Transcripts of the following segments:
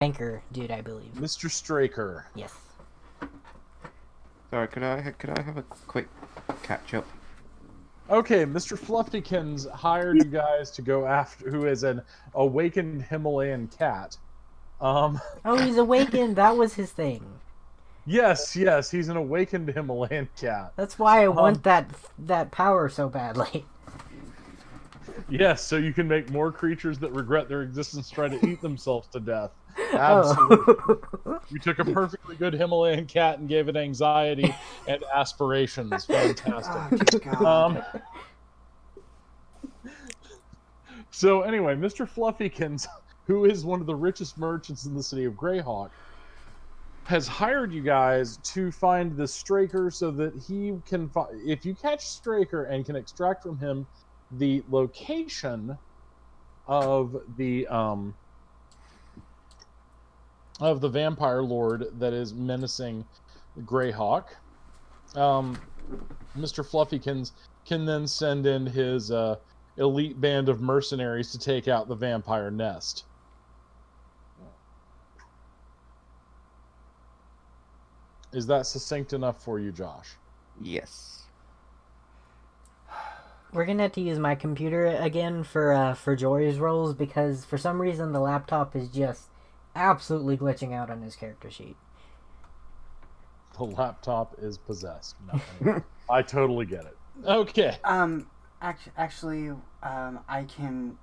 Banker dude, I believe. Mr. Straker. Yes. Sorry, could I have a quick catch up? Okay, Mr. Fluffykins hired you guys to go after who is an awakened Himalayan cat. Oh, he's awakened. That was his thing. Yes, he's an awakened Himalayan cat. That's why I want that power so badly. Yes, so you can make more creatures that regret their existence try to eat themselves to death. Absolutely. Oh. You took a perfectly good Himalayan cat and gave it anxiety and aspirations. Fantastic. So anyway, Mr. Fluffykins, who is one of the richest merchants in the city of Greyhawk, has hired you guys to find the Straker so that he can if you catch Straker and can extract from him the location of the vampire lord that is menacing Greyhawk, Mr. Fluffykins can then send in his elite band of mercenaries to take out the vampire nest. Is that succinct enough for you, Josh? Yes. We're gonna have to use my computer again for Jory's rolls because for some reason the laptop is just absolutely glitching out on his character sheet. The laptop is possessed. No, anyway, I totally get it. Okay. Actually, I can.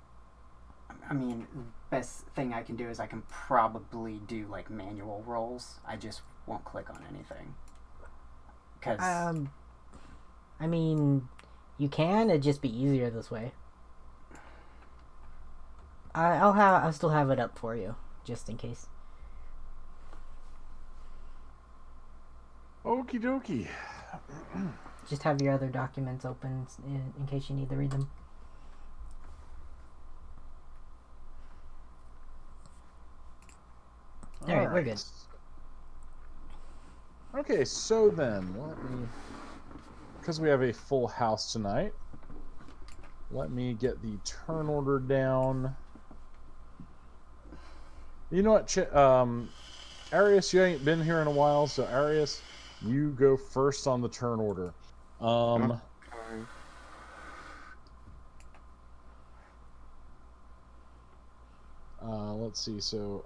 I mean, best thing I can do is I can probably do like manual rolls. I just won't click on anything. Cause I mean, you can. It'd just be easier this way. I'll still have it up for you just in case. Okie dokie. Just have your other documents open in case you need to read them. All right, we're good. Okay, so then, because we have a full house tonight, let me get the turn order down. You know what, Arius, you ain't been here in a while, so Arius, you go first on the turn order. Okay. Let's see, so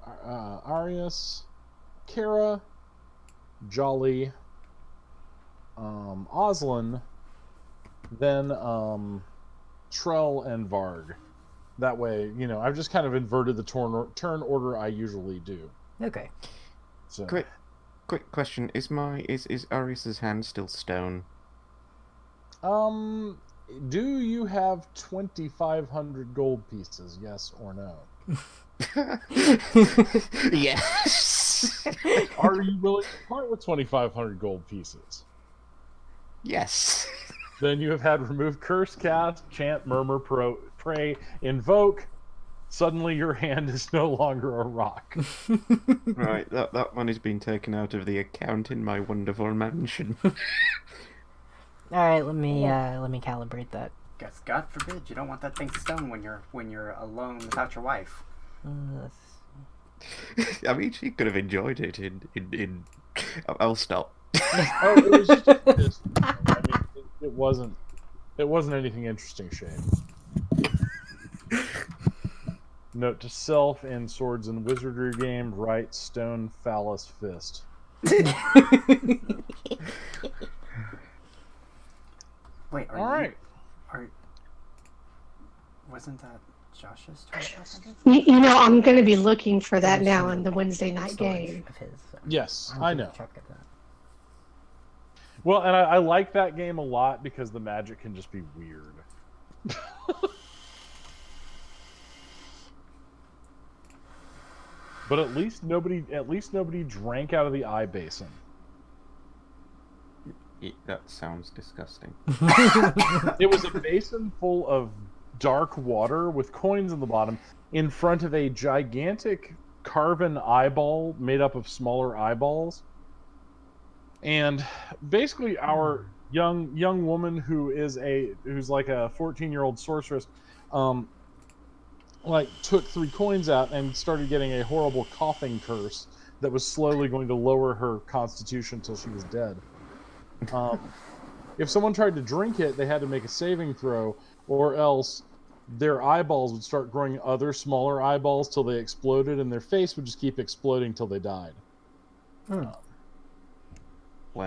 Arius, Kara, Jolly, Oslin, then Trell and Varg. That way, you know, I've just kind of inverted the turn order I usually do. Okay. So Quick question: Is Arius's hand still stone? do you have 2,500 gold pieces? Yes or no? Yes. Are you willing to part with 2,500 gold pieces? Yes. Then you have had remove curse, cast, chant, murmur, pray, invoke. Suddenly your hand is no longer a rock. Right, that money's been taken out of the account in my wonderful mansion. All right, let me calibrate that. guess God forbid you don't want that thing stone when you're alone without your wife. I mean, she could have enjoyed it in I'll stop. Oh, it was just I mean, it wasn't anything interesting, Shane. Note to self: in Swords and Wizardry game, right stone phallus fist. Wait, All right. Wasn't that Josh's 2,500? You know, I'm going to be looking for that now in the Wednesday night game. Of his, so Yes, I'm I gonna know. check it out. Well, and I like that game a lot because the magic can just be weird. But at least nobody drank out of the eye basin. That sounds disgusting. It was a basin full of dark water with coins in the bottom in front of a gigantic carven eyeball made up of smaller eyeballs. And basically our young woman who's like a 14-year-old sorceress like took 3 coins out and started getting a horrible coughing curse that was slowly going to lower her constitution until she was dead. If someone tried to drink it, they had to make a saving throw, or else their eyeballs would start growing other smaller eyeballs till they exploded, and their face would just keep exploding till they died. Well,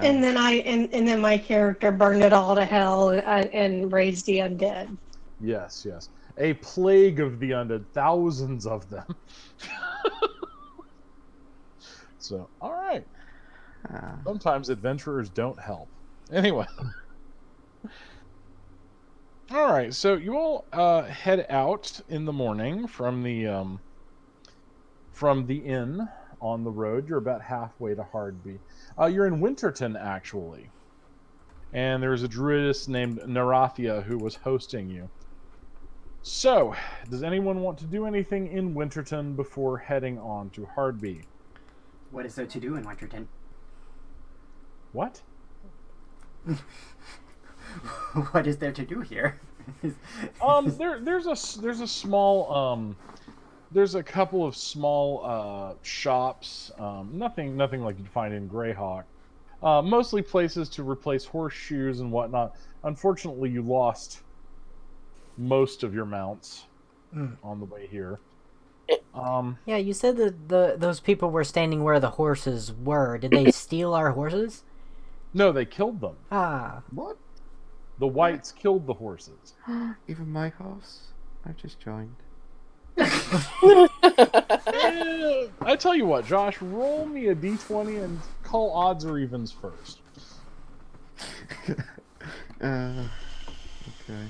And then my character burned it all to hell and raised the undead. Yes, yes. A plague of the undead, thousands of them. So, all right. Sometimes adventurers don't help. Anyway. All right, so you all head out in the morning from the inn on the road. You're about halfway to Hardby. You're in Winterton, actually. And there's a druidess named Narathia who was hosting you. So, does anyone want to do anything in Winterton before heading on to Hardby? What is there to do in Winterton? What? What is there to do here? There's a small there's a couple of small shops. Nothing like you'd find in Greyhawk. Mostly places to replace horseshoes and whatnot. Unfortunately, you lost most of your mounts on the way here. Yeah, you said that those people were standing where the horses were. Did they steal our horses? No, they killed them. Ah. what? The whites killed the horses. Even my horse? I've just joined. I tell you what, Josh, roll me a d20 and call odds or evens first. Okay.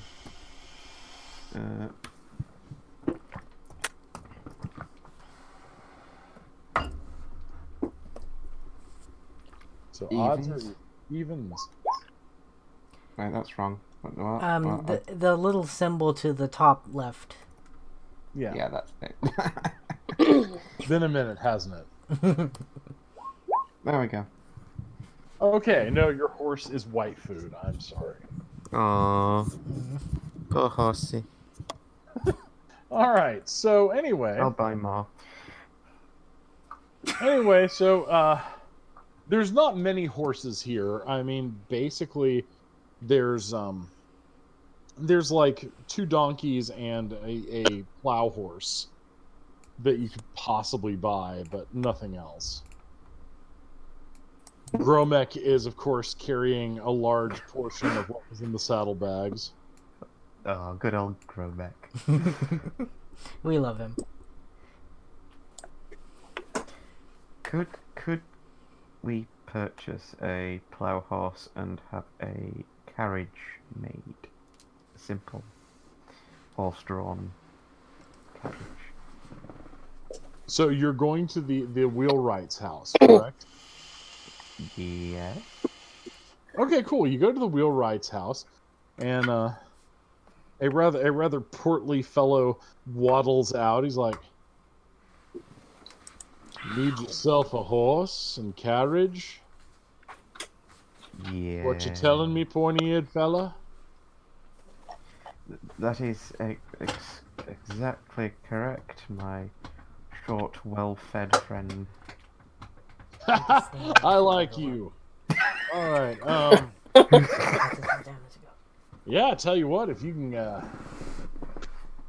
So odds or Evens? evens. Right, that's wrong. What, The little symbol to the top left. Yeah. yeah, that's it. Been a minute, hasn't it? There we go. Okay, no, your horse is white food. I'm sorry. Aww. Poor horsey. All right. So anyway, I'll buy more. There's not many horses here. I mean, basically, there's like 2 donkeys and a plow horse that you could possibly buy, but nothing else. Gromek is, of course, carrying a large portion of what was in the saddlebags. Oh, good old Gromek. We love him. Could we purchase a plough horse and have a carriage made? A simple horse-drawn carriage. So you're going to the wheelwright's house, correct? Yes. Okay, cool. You go to the wheelwright's house, and a rather portly fellow waddles out. He's like, "Need yourself a horse and carriage? Yeah. What you telling me, pointy-eared fella?" That is exactly correct, my short, well-fed friend. I like you. All right. Yeah, I tell you what, if you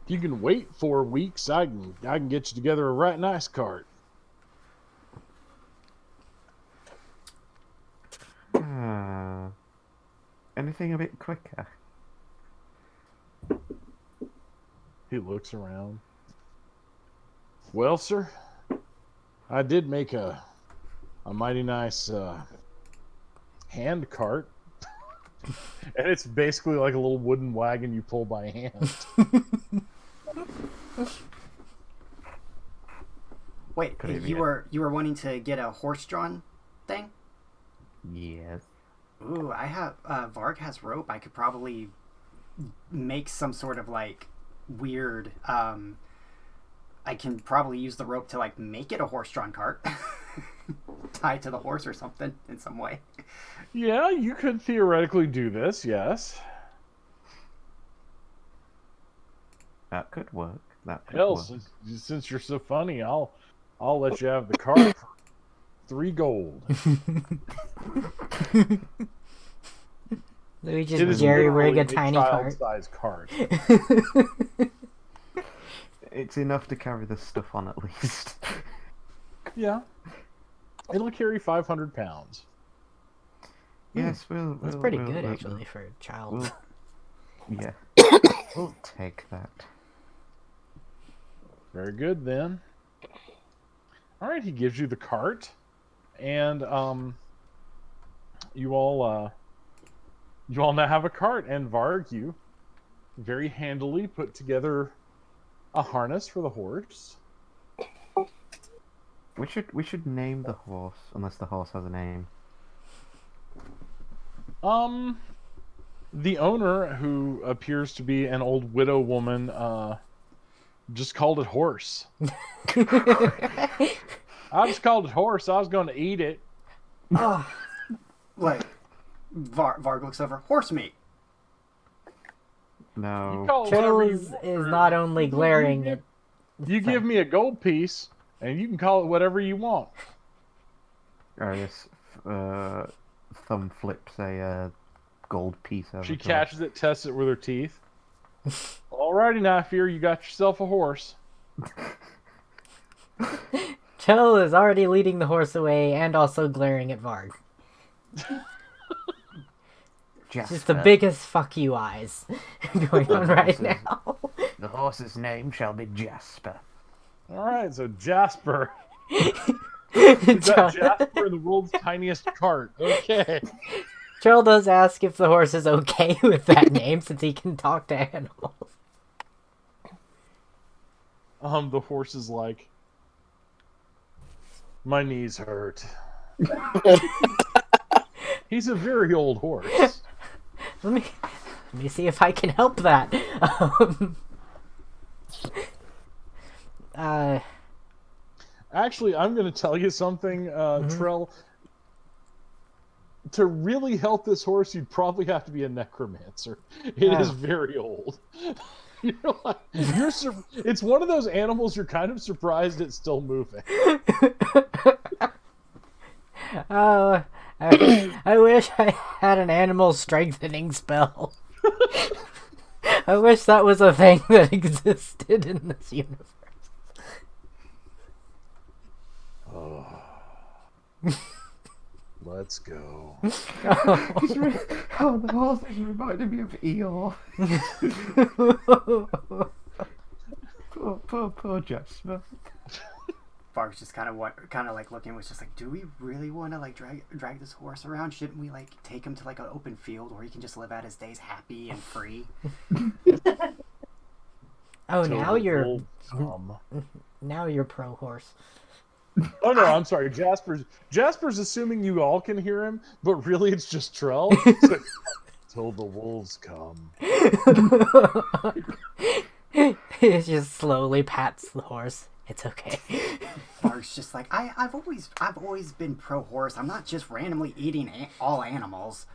can wait 4 weeks, I can get you together a right nice cart. Anything a bit quicker? He looks around. Well, sir, I did make a mighty nice hand cart. And it's basically like a little wooden wagon you pull by hand. Wait, Could it be you were wanting to get a horse-drawn thing? Yes. Ooh, I have Varg has rope. I could probably make some sort of like weird. I can probably use the rope to like make it a horse-drawn cart, tie to the horse or something in some way. Yeah, you could theoretically do this. Yes. That could work. that Hell, works. since you're so funny, I'll let you have the cart for 3 gold. We It just is jerry rig literally a tiny cart. child-sized cart. It's enough to carry the stuff on at least. Yeah, it'll carry 500 pounds. Yes, That's pretty good actually for a child. Yeah, we'll take that. Very good then. All right, he gives you the cart, and you all now have a cart, and Varg, you very handily put together a harness for the horse. We should name the horse, unless the horse has a name. The owner, who appears to be an old widow woman, just called it horse. I just called it horse. I was going to eat it. Oh, like Varg looks over. Horse meat. No. You call it whatever you Chills want. is not only glaring at. You give me a gold piece, and you can call it whatever you want. Arius, thumb flips a gold piece over. She to her. catches it, tests it with her teeth. Alrighty now, Fear, you got yourself a horse. Chill is already leading the horse away and also glaring at Varg. Just the biggest fuck you eyes going on right now. The horse's name shall be Jasper. Alright, so Jasper. Is that Jasper in the world's tiniest cart? Okay. Chill does ask if the horse is okay with that name since he can talk to animals. The horse is like, my knees hurt. He's a very old horse. Let me see if I can help that. Actually, I'm going to tell you something, Trell. To really help this horse, you'd probably have to be a necromancer. It is very old. It's one of those animals you're kind of surprised it's still moving. Oh, I wish I had an animal strengthening spell. I wish that was a thing that existed in this universe. Let's go. Oh, the horse is reminding me of Eeyore. Poor Jasper. Varg's just kind of like looking, was just like, do we really want to like drag this horse around? Shouldn't we like take him to like an open field where he can just live out his days happy and free? Oh, now you're Total pro horse. Oh no, I'm sorry. Jasper's assuming you all can hear him, but really it's just Trell. So, till the wolves come. He just slowly pats the horse. It's okay. Varg's just like, I've always been pro horse. I'm not just randomly eating all animals.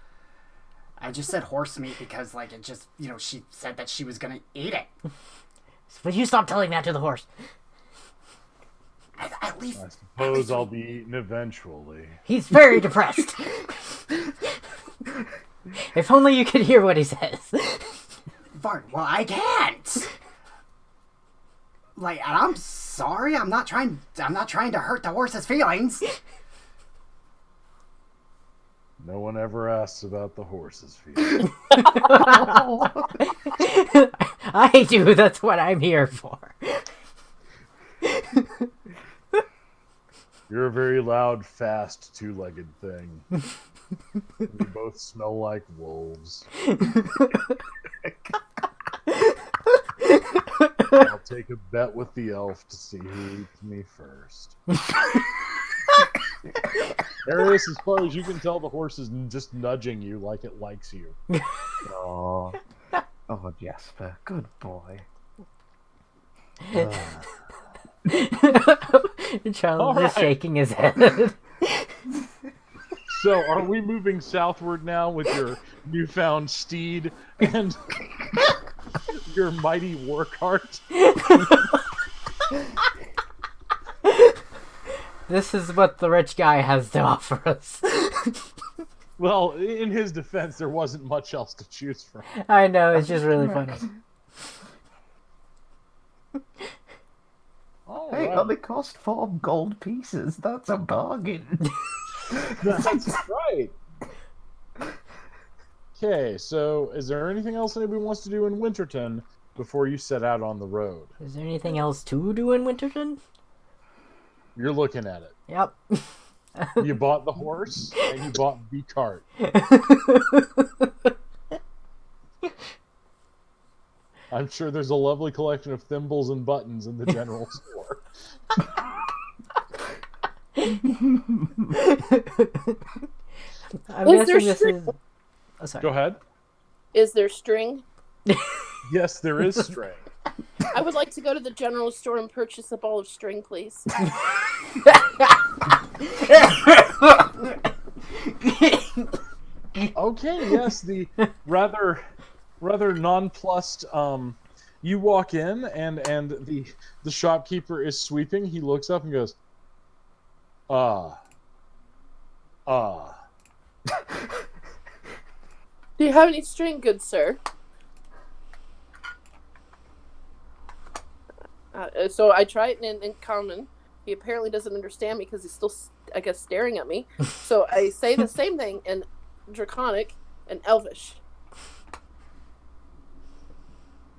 I just said horse meat because like it just, she said that she was gonna eat it. But you stop telling that to the horse. At least I suppose I'll be eaten eventually. He's very depressed. If only you could hear what he says. Varg, well, I can't. Like, I'm sorry. I'm not trying to hurt the horse's feelings. No one ever asks about the horse's feelings. I do. That's what I'm here for. You're a very loud, fast, two-legged thing. You both smell like wolves. I'll take a bet with the elf to see who eats me first. Arius, as far as you can tell, the horse is just nudging you like it likes you. Oh, Jasper, good boy. Charles is shaking his head. So, are we moving southward now with your newfound steed and your mighty war cart? This is what the rich guy has to offer us. Well, in his defense, there wasn't much else to choose from. I know, it's just really funny. All Hey, right. only cost 4 gold pieces. That's a bargain. That's right. Okay, so is there anything else anybody wants to do in Winterton before you set out on the road? Is there anything else to do in Winterton? You're looking at it. Yep. You bought the horse and you bought the cart. I'm sure there's a lovely collection of thimbles and buttons in the general store. I'm Is there guessing this string? is... Oh, sorry. Go ahead. Is there string? Yes, there is string. I would like to go to the general store and purchase a ball of string, please. Okay, yes, the rather nonplussed. You walk in and the shopkeeper is sweeping. He looks up and goes, "Ah. Do you have any string, good sir?" So I try it in common. He apparently doesn't understand me because he's still, I guess, staring at me. So I say the same thing in Draconic and Elvish.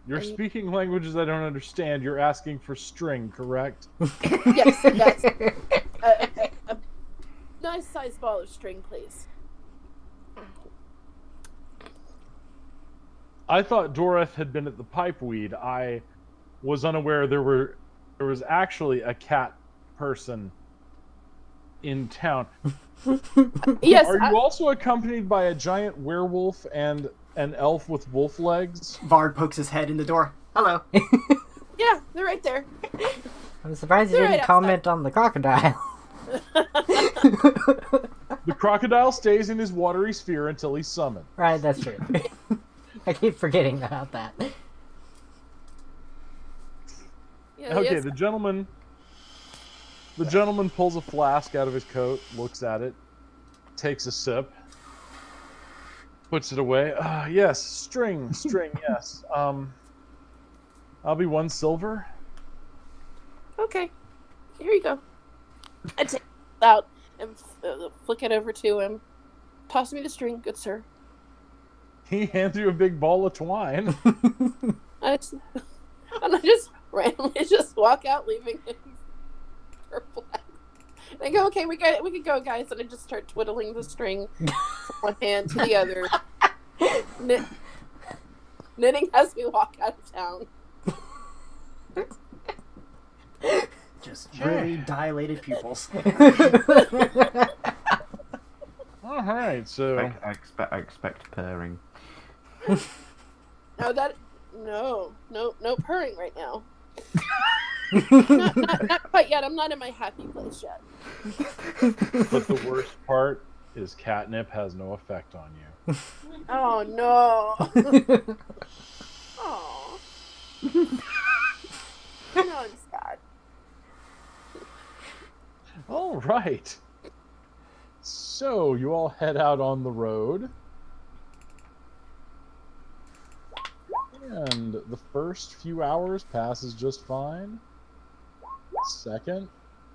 You're speaking languages I don't understand. You're asking for string, correct?" Yes, that's a nice sized ball of string, please. I thought Dorith had been at the pipeweed. I was unaware there was actually a cat person in town. Yes. Are you also accompanied by a giant werewolf and an elf with wolf legs? Varg pokes his head in the door. Hello. Yeah, they're right there. I'm surprised you They're didn't right comment on the crocodile. The crocodile stays in his watery sphere until he's summoned. Right, that's true. I keep forgetting about that. Yeah, Okay, yes. the gentleman pulls a flask out of his coat, looks at it, takes a sip, puts it away. Yes, string, yes. I'll be 1 silver. Okay, here you go. I take it out and flick it over to him. Toss me the string, good sir. He hands you a big ball of twine. And I just randomly just walk out, leaving him purple. And I go, okay, we can go, guys. And I just start twiddling the string from one hand to the other, knitting as we walk out of town. Just really dilated pupils. All right, so I expect purring. No purring right now. not quite yet. I'm not in my happy place yet. but the worst part is catnip has no effect on you. Oh no. Oh. No, I'm sad. All right. So you all head out on the road. And the first few hours passes just fine. Second,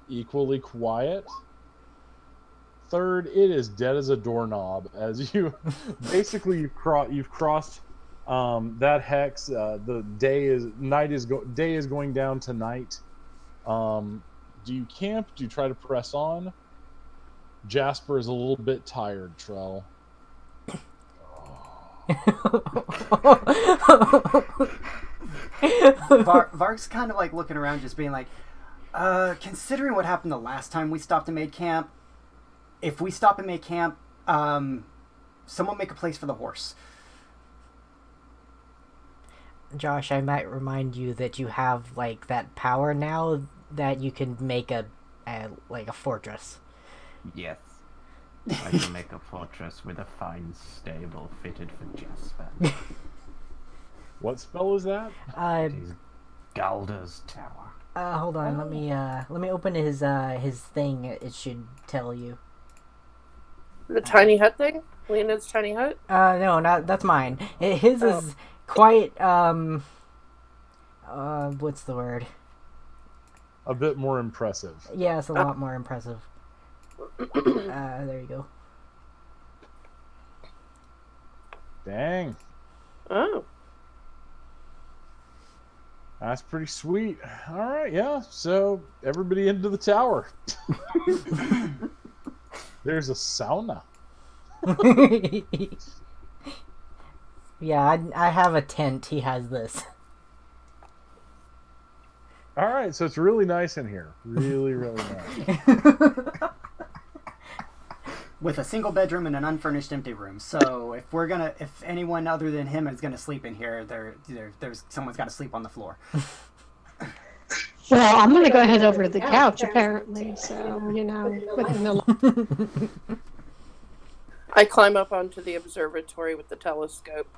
equally quiet. Third, it is dead as a doorknob as you basically you've crossed that hex. The day is going down tonight. Do you camp? Do you try to press on? Jasper is a little bit tired, Trell. Varg's kind of like looking around, just being like, considering what happened the last time we stopped and made camp, if we stop and make camp, someone make a place for the horse. Josh, I might remind you that you have like that power now that you can make a fortress. Yes. I can make a fortress with a fine stable fitted for Jasper. What spell is that? It is Galder's Tower. Hold on. Let me open his thing. It should tell you. The tiny hut thing? Leonid's tiny hut? No, not that's mine. His is quite what's the word? A bit more impressive. Yeah, it's a lot more impressive. There you go. Dang. Oh. That's pretty sweet. All right, yeah. So everybody into the tower. There's a sauna. Yeah, I have a tent. He has this. All right, so it's really nice in here. Really, really nice. With a single bedroom and an unfurnished empty room. So if anyone other than him is gonna sleep in here, there's someone's got to sleep on the floor. Well, I'm gonna go ahead over to the couch apparently. So within the I climb up onto the observatory with the telescope.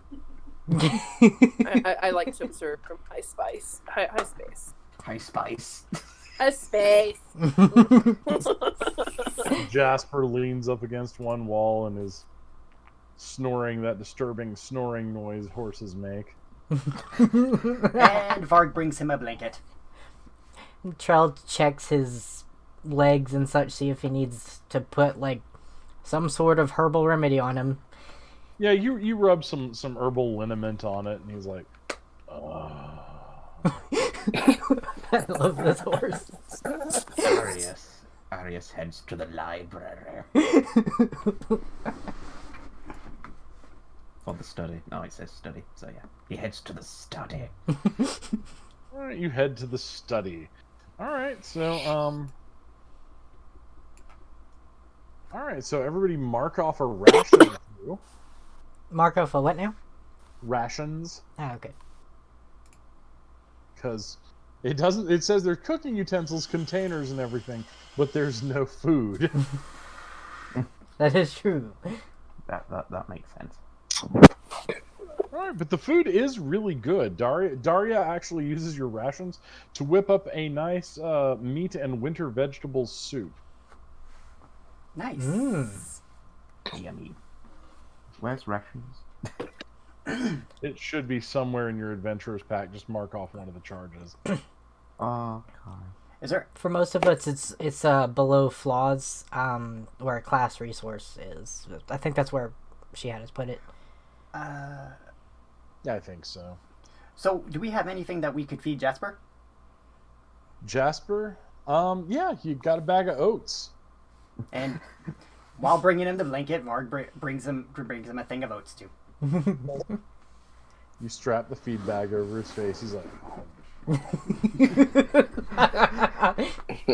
I like to observe from high space. High spice. High space. Jasper leans up against one wall and is snoring that disturbing snoring noise horses make. And Varg brings him a blanket. Trell checks his legs and such, see if he needs to put like some sort of herbal remedy on him. Yeah, you rub some herbal liniment on it, and he's like, I love this horse. Arius heads to the library. For the study. No, it says study. So yeah, he heads to the study. all right, you head to the study. All right, so everybody mark off a ration. Marco for what now? Rations. Oh, okay. Because it says there's cooking utensils, containers, and everything, but there's no food. That is true. That makes sense. All right, but the food is really good. Daria actually uses your rations to whip up a nice meat and winter vegetables soup. Nice. Yummy. Where's rations? It should be somewhere in your adventurer's pack. Just mark off one of the charges. Okay. Is there? For most of us, it's below flaws, where a class resource is. I think that's where she had us put it. Yeah, I think so. So, do we have anything that we could feed Jasper? Jasper? Yeah, you got a bag of oats. And while bringing him the blanket, Varg brings him a thing of oats too. You strap the feed bag over his face. He's like,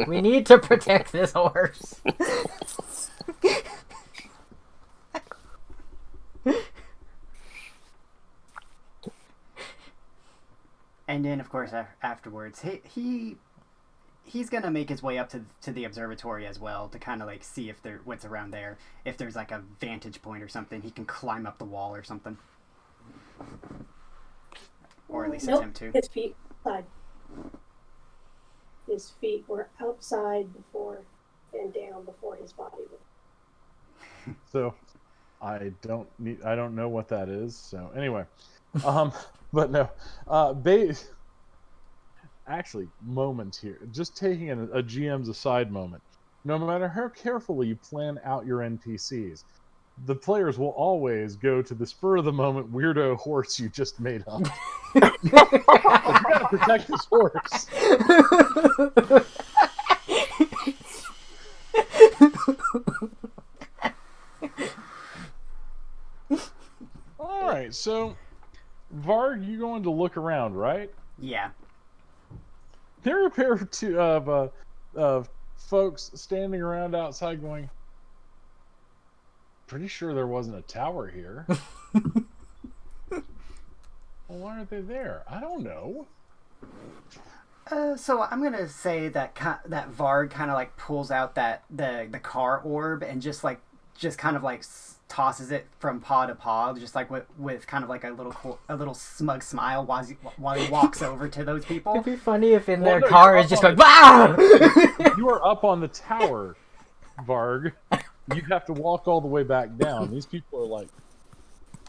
We need to protect this horse. And then, of course, afterwards, he's gonna make his way up to the observatory as well to kind of like see if what's around there. If there's like a vantage point or something, he can climb up the wall or something. Or at least attempt to. His feet outside. His feet were outside before and down before his body. so I don't know what that is. So anyway, but no, actually, moment here. Just taking a GM's aside moment. No matter how carefully you plan out your NPCs, the players will always go to the spur of the moment weirdo horse you just made up. You gotta protect this horse. All right, so Varg, you going to look around, right? Yeah. There are a pair of folks standing around outside going, pretty sure there wasn't a tower here. Well, why aren't they there? I don't know. So I'm gonna say that that Varg kind of like pulls out the car orb and just like just kind of like tosses it from paw to paw, just like with kind of like a little smug smile while he walks over to those people. It'd be funny if in their no, car you're is just up going, "Bah!" You are up on the tower, Varg. You have to walk all the way back down. These people are like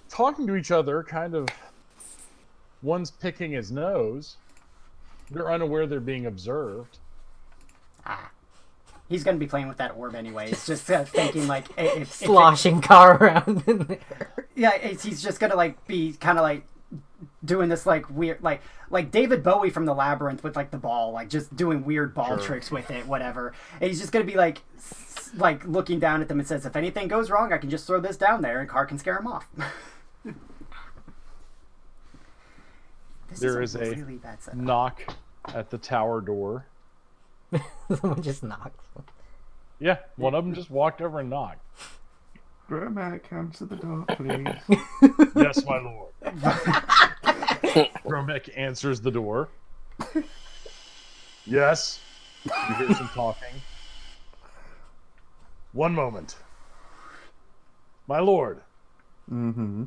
talking to each other, kind of. One's picking his nose. They're unaware they're being observed. He's gonna be playing with that orb anyway. It's just thinking like if sloshing car around in there. Yeah, he's just gonna like be kind of like doing this like weird like David Bowie from the Labyrinth with like the ball, like just doing weird ball tricks with it, whatever. And he's just gonna be like looking down at them and says, "If anything goes wrong, I can just throw this down there, and Car can scare him off." There is a really bad setup. knock at the tower door. Someone just knocks. Yeah, one of them just walked over and knocked. Gromac, answer the door, please. Yes, my lord. Gromek answers the door. Yes. You hear some talking. One moment. My lord. Mm-hmm.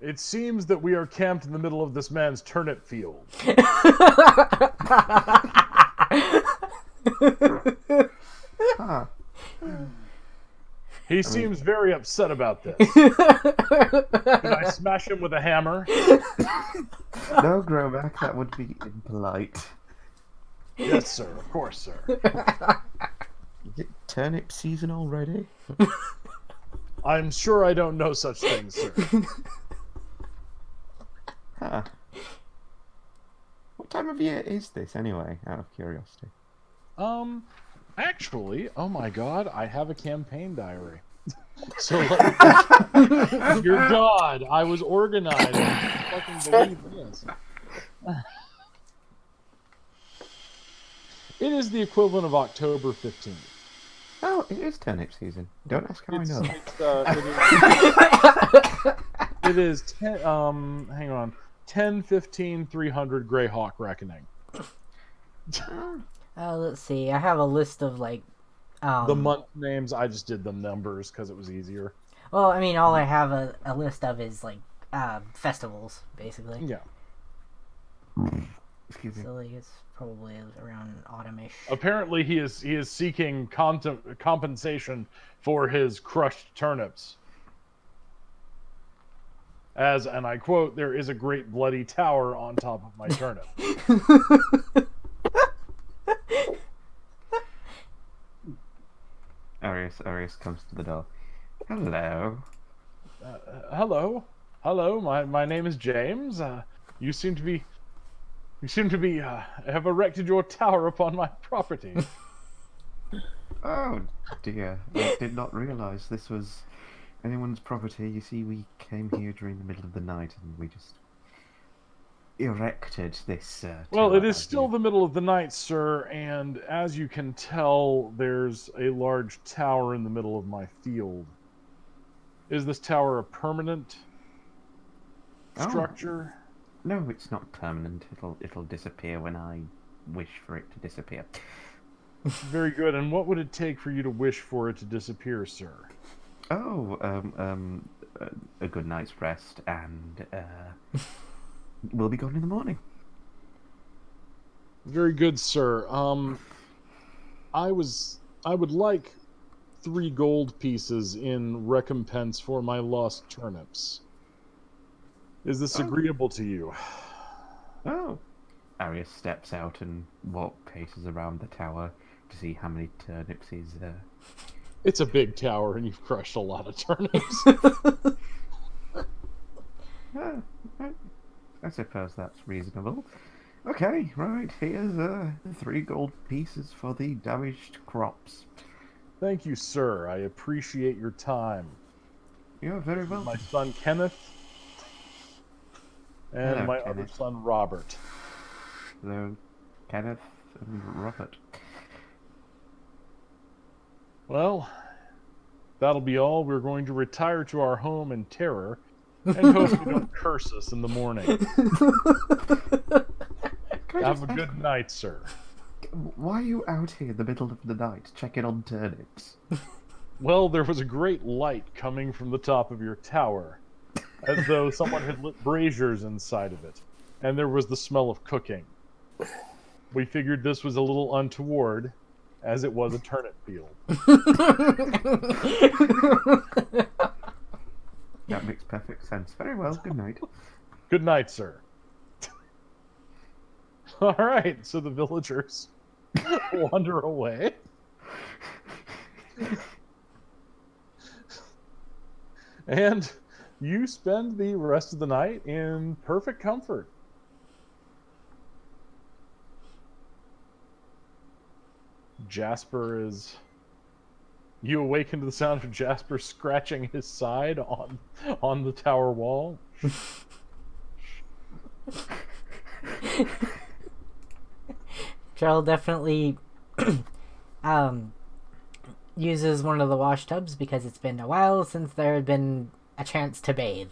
It seems that we are camped in the middle of this man's turnip field. Ah. He seems very upset about this. Did I smash him with a hammer? No, Gromac, that would be impolite. Yes, sir. Of course, sir. Is it turnip season already? I'm sure I don't know such things, sir. Huh. What time of year is this, anyway, out of curiosity? Actually, oh my god, I have a campaign diary. So, your god, I was organized. I fucking believe this. It is the equivalent of October 15th. Oh, it is turnip season. Don't ask how I know that. It is 10, hang on. 10, 15, 300 Greyhawk Reckoning. Let's see. I have a list of like The month names, I just did the numbers because it was easier. Well, I mean, all I have a list of is like festivals, basically. Yeah. Excuse me. So like it's probably around autumnish. Apparently, he is seeking compensation for his crushed turnips. As, and I quote, "There is a great bloody tower on top of my turnip." Arius comes to the door. Hello. Hello. My name is James. You seem to be have erected your tower upon my property. Oh dear, I did not realize this was anyone's property. You see, we came here during the middle of the night and we just erected this Well, tower it is out still here. the middle of the night, sir, and as you can tell, there's a large tower in the middle of my field. Is this tower a permanent structure? No, it's not permanent. It'll disappear when I wish for it to disappear. Very good. And what would it take for you to wish for it to disappear, sir? Oh, a good night's rest, and we'll be gone in the morning. Very good, sir. I would like 3 gold pieces in recompense for my lost turnips. Is this agreeable to you? Oh. Arius steps out and paces around the tower to see how many turnips he's It's a big tower, and you've crushed a lot of turnips. I suppose that's reasonable. Okay, right, here's 3 gold pieces for the damaged crops. Thank you, sir. I appreciate your time. You're very welcome. My son Kenneth, and Hello, my other Kenneth. son Robert. Hello, Kenneth and Robert. Well, that'll be all. We're going to retire to our home in terror, and hope you don't curse us in the morning. Have a good night, sir. Why are you out here in the middle of the night checking on turnips? Well, there was a great light coming from the top of your tower, as though someone had lit braziers inside of it, and there was the smell of cooking. We figured this was a little untoward, as it was a turnip field. That makes perfect sense. Very well. Good night. Good night, sir. All right, so the villagers wander away. And you spend the rest of the night in perfect comfort. Jasper is... You awaken to the sound of Jasper scratching his side on the tower wall. Trell definitely uses one of the wash tubs because it's been a while since there had been a chance to bathe.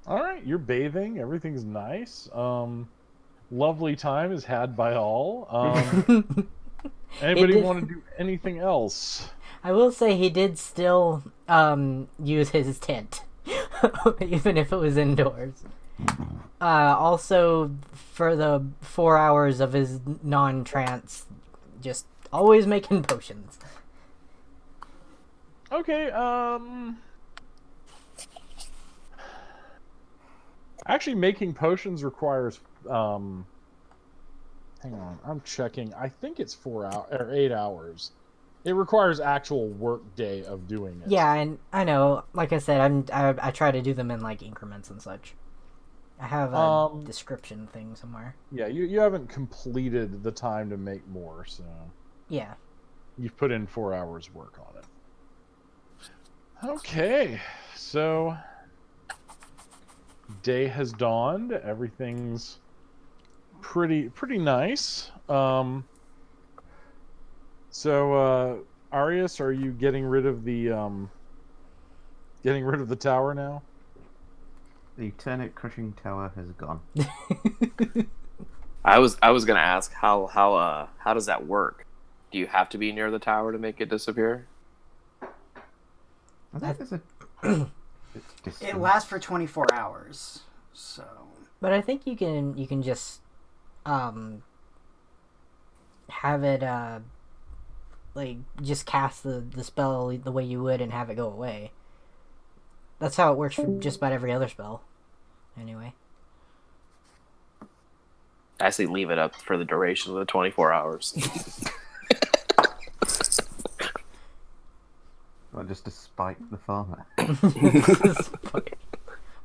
All right, you're bathing. Everything's nice. Lovely time is had by all. Anybody want to do anything else? I will say he did still use his tent, even if it was indoors. Also, for the 4 hours of his non-trance, just always making potions. Okay, actually making potions requires, hang on, I'm checking. I think it's 4 hours, or 8 hours. It requires actual work day of doing it. Yeah, and I know, like I said, I try to do them in, like, increments and such. I have a description thing somewhere. Yeah, you haven't completed the time to make more, so... Yeah. You've put in 4 hours work on it. Okay, so... Day has dawned. Everything's pretty nice. So, Arius, are you getting rid of the tower now? The turnip crushing tower has gone. I was gonna ask how does that work? Do you have to be near the tower to make it disappear? I think there's a... It lasts for 24 hours, so... But I think you can just have it like just cast the spell the way you would and have it go away. That's how it works for just about every other spell. Anyway. I say leave it up for the duration of the 24 hours. Well, just to spite the farmer.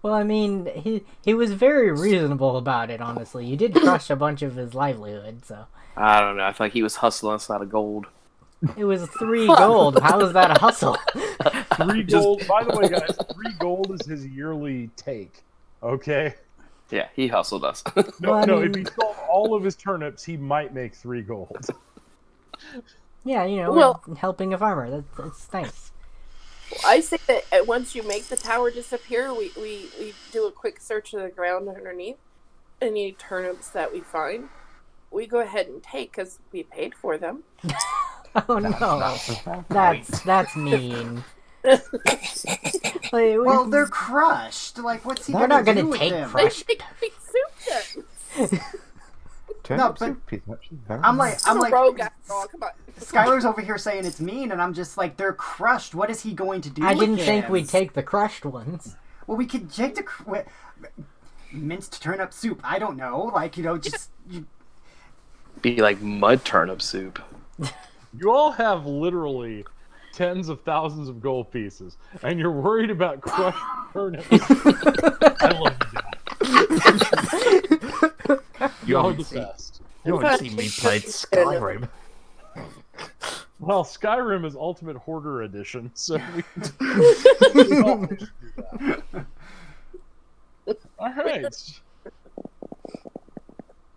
Well, I mean, he was very reasonable about it, honestly. You did crush a bunch of his livelihood, so... I don't know. I feel like he was hustling us out of gold. It was 3 gold. How is that a hustle? 3 gold. By the way, guys, 3 gold is his yearly take. Okay? Yeah, he hustled us. No, Well, I no. mean- If he sold all of his turnips, he might make 3 gold. Yeah, you know, Well- we're helping a farmer. That's nice. I say that once you make the tower disappear, we do a quick search of the ground underneath. Any turnips that we find, we go ahead and take because we paid for them. Oh no, that's mean. Like, Well, they're crushed. Like, what's he We're gonna not gonna do with take them? crushed. They make soup then. Turnip but- soup is actually very I'm nice. like, rogue after all. Come on. Skylar's over here saying it's mean, and I'm just like, they're crushed. What is he going to do I with didn't them? think we'd take the crushed ones. Well, we could take the minced turnip soup. I don't know. Like, you know, just... Be like mud turnip soup. You all have literally tens of thousands of gold pieces, and you're worried about crushed turnips. I love you. Y'all the best. You haven't seen me play Skyrim. Well, Skyrim is Ultimate Hoarder Edition, so we always do that. All right.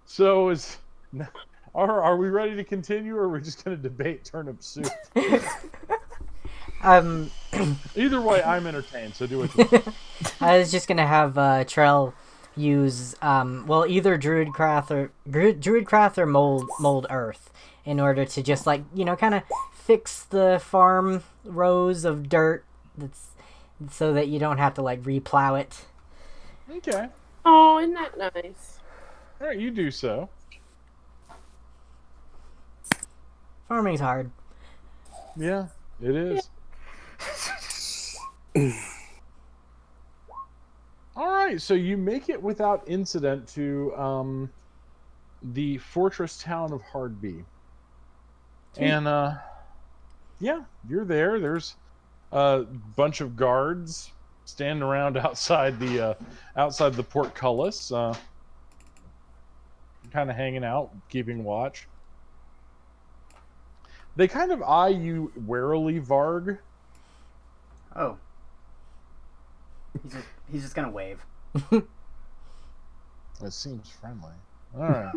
So are we ready to continue, or are we just going to debate turnip soup? Either way, I'm entertained. So do what you want. I was just gonna have Trell use either Druidcraft or mold earth, in order to just like kind of fix the farm rows of dirt that's so that you don't have to like replow it. Okay. Oh, isn't that nice? All right, you do so. Farming's hard. Yeah, it is. All right, so you make it without incident to the fortress town of Hardby. And yeah, you're there. There's a bunch of guards standing around outside the portcullis, kind of hanging out, keeping watch. They kind of eye you warily, Varg. Oh. He's just gonna wave. It seems friendly. All right.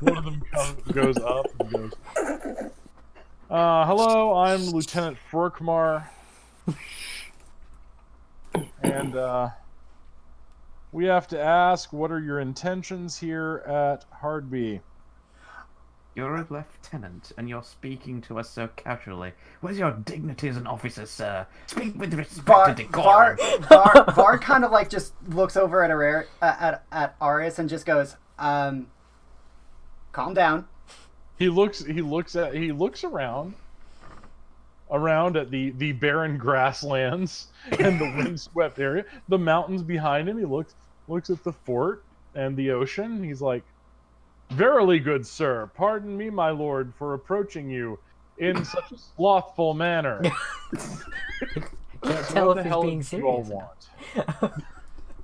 One of them goes up and goes, hello, I'm Lieutenant Frorkmar. And we have to ask, what are your intentions here at Hardby? You're a lieutenant, and you're speaking to us so casually. Where's your dignity as an officer, sir? Speak with respect and decorum. Varg kind of like just looks over at Arius and just goes, calm down. He looks around at the barren grasslands and the windswept area, the mountains behind him. He looks at the fort and the ocean. He's like, "Verily, good sir, pardon me, my lord, for approaching you in such a slothful manner." Can't tell if he's being do you all serious.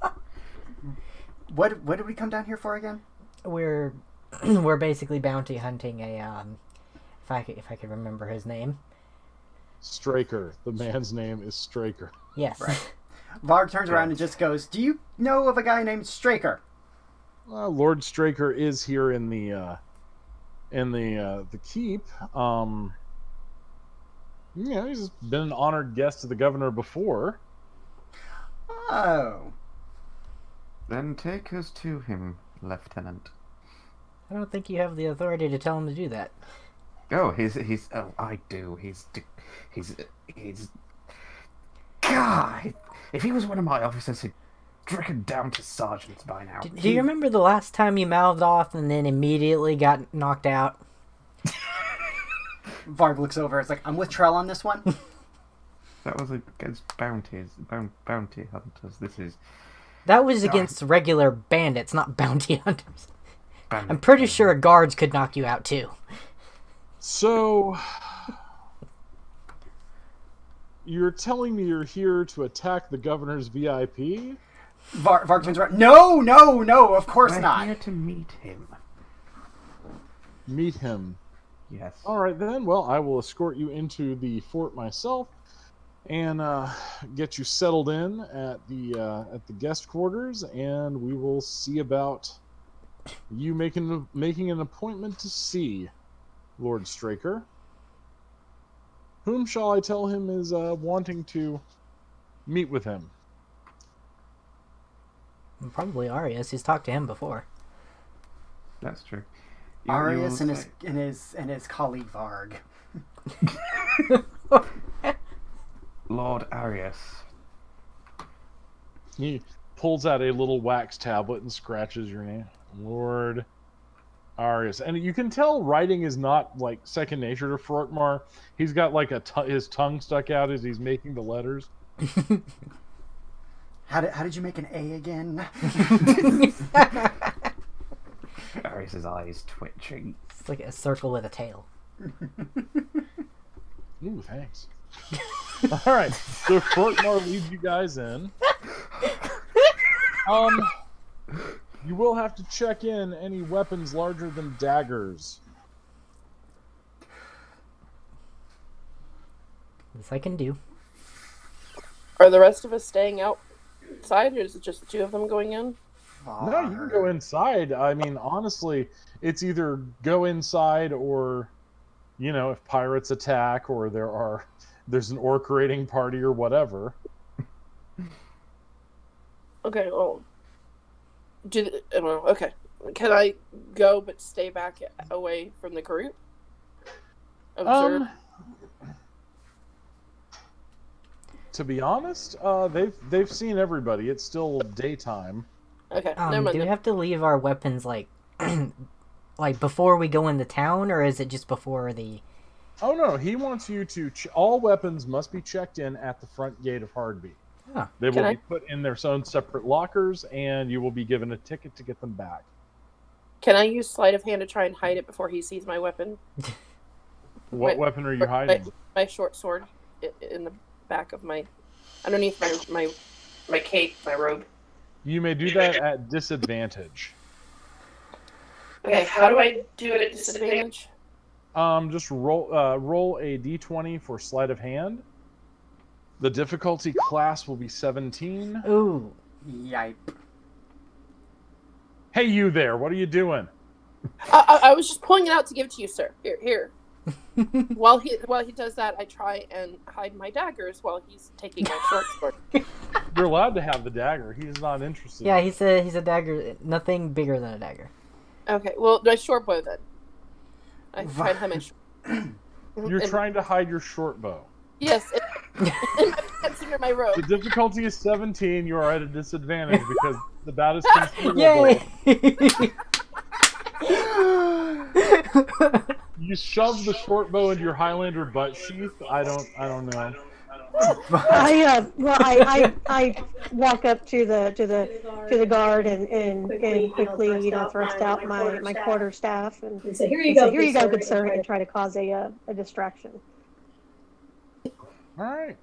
want? What did we come down here for again? We're basically bounty hunting a if I could remember his name. Straker. The man's name is Straker. Yes. Right. Varg turns around and just goes, "Do you know of a guy named Straker?" Lord Straker is here in the keep. He's been an honored guest of the governor before. Oh. Then take us to him, Lieutenant. I don't think you have the authority to tell him to do that. Oh, oh, I do. He's God, if he was one of my officers, he'd stricken down to sergeants by now. Do you remember the last time you mouthed off and then immediately got knocked out? Varg looks over. It's like, I'm with Trell on this one. That was against bounty hunters. That was against regular bandits, not bounty hunters. Bandit. I'm pretty sure guards could knock you out too. So, you're telling me you're here to attack the governor's VIP? Varg turns around. No, of course We're not. here to meet him. Meet him. Yes. All right then. Well, I will escort you into the fort myself, and get you settled in at the guest quarters, and we will see about you making an appointment to see Lord Straker. Whom shall I tell him is wanting to meet with him? Probably Arius. He's talked to him before. That's true. Arius and his colleague Varg. Lord Arius. He pulls out a little wax tablet and scratches your name. Lord Arius. And you can tell writing is not like second nature to Frorkmar. He's got like his tongue stuck out as he's making the letters. How did you make an A again? Arius's eyes twitching. It's like a circle with a tail. Ooh, thanks. All right, so Frorkmar leads you guys in. You will have to check in any weapons larger than daggers. This I can do. Are the rest of us staying outside, or is it just the two of them going in? No, you can go inside. I mean, honestly, it's either go inside or, if pirates attack or there's an orc raiding party or whatever. Okay, well, Okay. Can I go but stay back away from the group? Observe. To be honest, they've seen everybody. It's still daytime. Okay. Never mind. Do we have to leave our weapons like before we go into town, or is it just before the? Oh no, he wants you to. All weapons must be checked in at the front gate of Hardby. Huh. They will be put in their own separate lockers, and you will be given a ticket to get them back. Can I use sleight of hand to try and hide it before he sees my weapon? What weapon are you hiding? My short sword in the back of underneath my cape, my robe. You may do that at disadvantage. Okay, how do I do it at disadvantage? Just roll a d20 for sleight of hand. The difficulty class will be 17. Ooh. Yipe. Hey, you there! What are you doing? I was just pulling it out to give to you, sir. Here. While he does that, I try and hide my daggers while he's taking my short sword. You're allowed to have the dagger. He's not interested. Yeah, he's a dagger. Nothing bigger than a dagger. Okay, well, my short bow then. I try and hide my You're trying to hide your short bow. Yes, in my pants under my robe. The difficulty is 17. You are at a disadvantage because that is considerable. Yay! You shove the short bow into your Highlander butt sheath. I don't know. I walk up to the guard and quickly thrust out my quarterstaff and say, here you go, good sir, and try to cause a distraction. All right.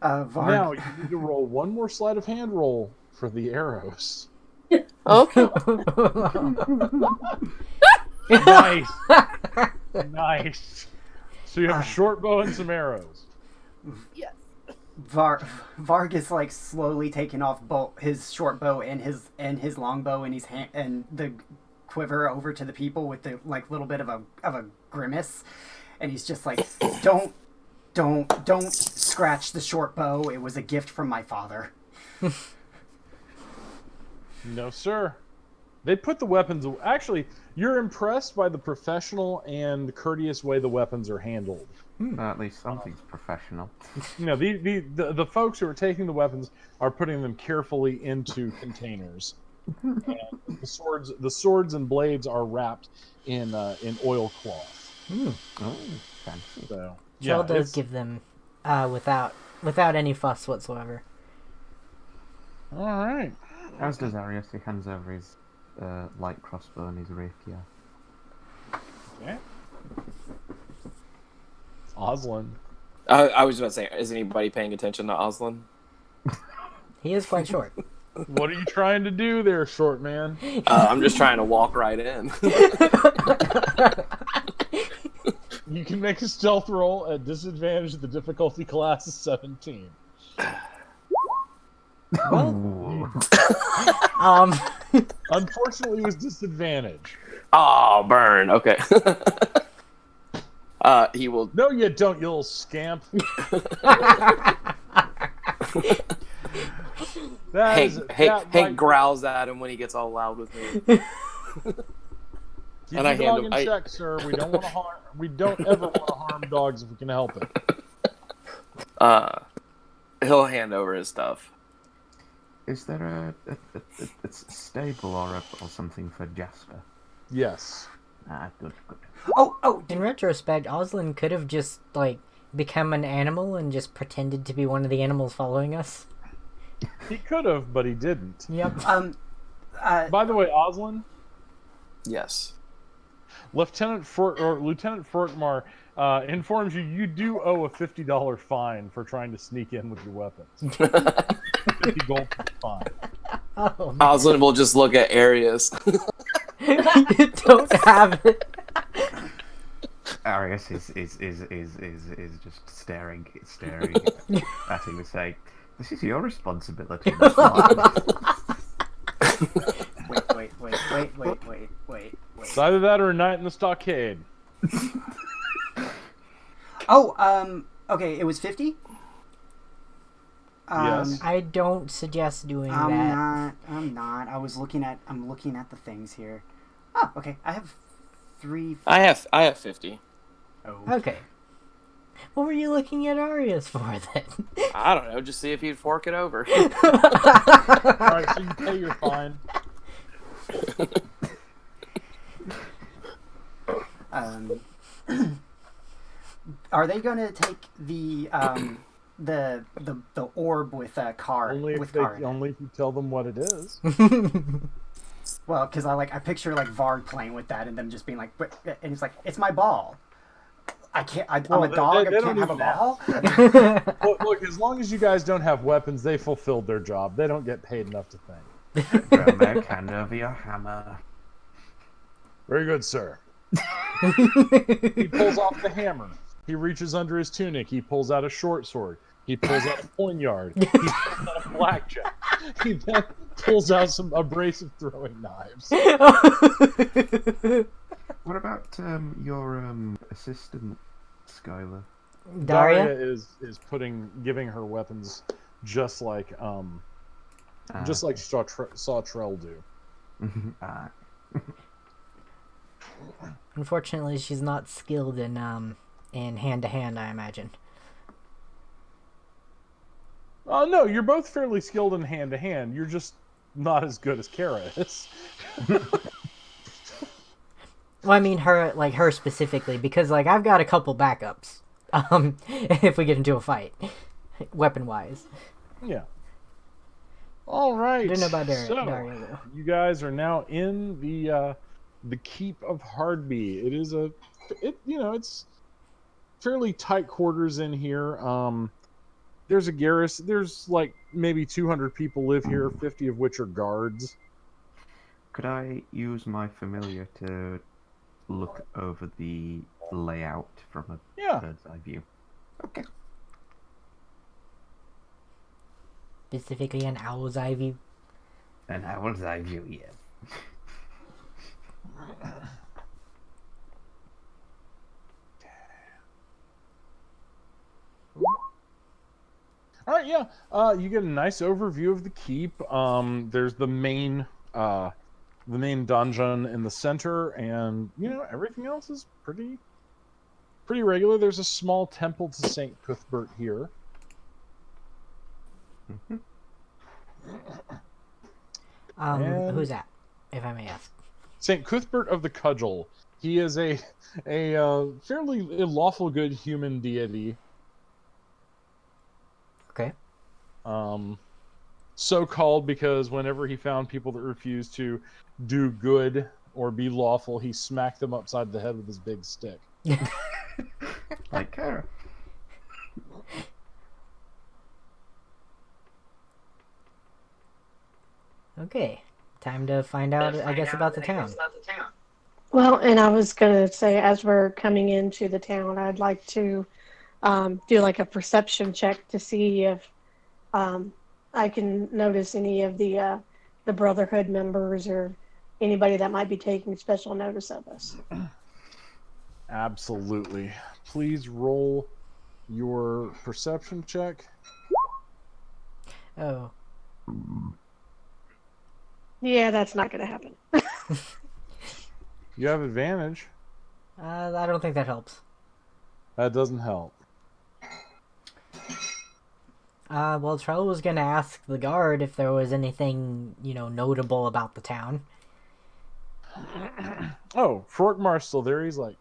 Varg. Now you need to roll one more sleight of hand roll for the arrows. Okay. Nice. Nice. So you have a short bow and some arrows. Yes. Varg is like slowly taking off his short bow and his long bow and his hand and the quiver over to the people with the like little bit of a grimace, and he's just like, don't scratch the short bow. It was a gift from my father. No, sir. They put the weapons... Actually, you're impressed by the professional and courteous way the weapons are handled. At least something's professional. You know, the folks who are taking the weapons are putting them carefully into containers. And the swords and blades are wrapped in oilcloth. Oh, fancy. So, Jill yeah, does give them without any fuss whatsoever. All right. As does Arius. He hands over his light crossbow and his rapier. Okay. Oslin. I was about to say, is anybody paying attention to Oslin? He is quite short. What are you trying to do there, short man? I'm just trying to walk right in. You can make a stealth roll at disadvantage. The difficulty class is 17. Unfortunately, it was disadvantage. Oh, burn. Okay. He will. No, you don't, you little scamp. Hank growls at him when he gets all loud with me. Keep your dog in check, sir. We don't want to harm. We don't ever want to harm dogs if we can help it. He'll hand over his stuff. Is there a stable or something for Jasper? Yes. Ah, good. Oh! In retrospect, Oslin could have just become an animal and just pretended to be one of the animals following us. He could have, but he didn't. Yep. By the way, Oslin. Yes. Lieutenant Fortmar informs you do owe a $50 fine for trying to sneak in with your weapons. 50 gold fine. Oh, Oslin will just look at Arius. You don't have it. Arius is just staring at him and saying, "This is your responsibility." Wait. It's either that or a night in the stockade. Okay, it was 50? Yes. I don't suggest doing I'm that. not. I'm looking at the things here. Oh, okay. I have 3. I have 50. Oh. Okay. What were you looking at Arias for then? I don't know, just see if he'd fork it over. All right, so you pay your fine. Are they going to take the orb with card Only with if card? only if you tell them what it is. Well, because I picture like Varg playing with that and them just being like, and it's like, it's my ball. I can't. I'm a dog. They I can't don't have a even ball. Look, as long as you guys don't have weapons, they fulfilled their job. They don't get paid enough to think. Romek, hand over your hammer. Very good, sir. He pulls off the hammer. He reaches under his tunic. He pulls out a short sword. He pulls out a poignard. He pulls out a blackjack. He then pulls out some abrasive throwing knives. What about your assistant, Skylar? Daria? is giving her weapons just like she saw Trell do. Unfortunately, she's not skilled in hand to hand, I imagine. No, you're both fairly skilled in hand to hand. You're just not as good as Kara is. Well, I mean her specifically, because I've got a couple backups. If we get into a fight, weapon wise. Yeah. All right. I didn't know about Daria. So, Daria though. you guys are now in the keep of Hardby. It is it's fairly tight quarters in here. There's a garrison. There's maybe 200 people live here, 50 of which are guards. Could I use my familiar to look over the layout from a bird's eye view? Okay. Specifically an owl's eye view. An owl's eye view, yeah. All right, yeah. You get a nice overview of the keep. There's the main dungeon in the center, and everything else is pretty regular. There's a small temple to Saint Cuthbert here. Who's that, if I may ask? Saint Cuthbert of the Cudgel. He is a fairly lawful good human deity. Okay. So called because whenever he found people that refused to do good or be lawful, he smacked them upside the head with his big stick. Like Kara. Okay. Time to find out, I guess, about the town. Well, and I was going to say, as we're coming into the town, I'd like to do a perception check to see if I can notice any of the Brotherhood members or anybody that might be taking special notice of us. Absolutely. Please roll your perception check. Oh. Yeah, that's not going to happen. You have advantage. I don't think that helps. That doesn't help. Well, Trell was gonna ask the guard if there was anything, notable about the town. Oh, Frorkmar's still there. He's like,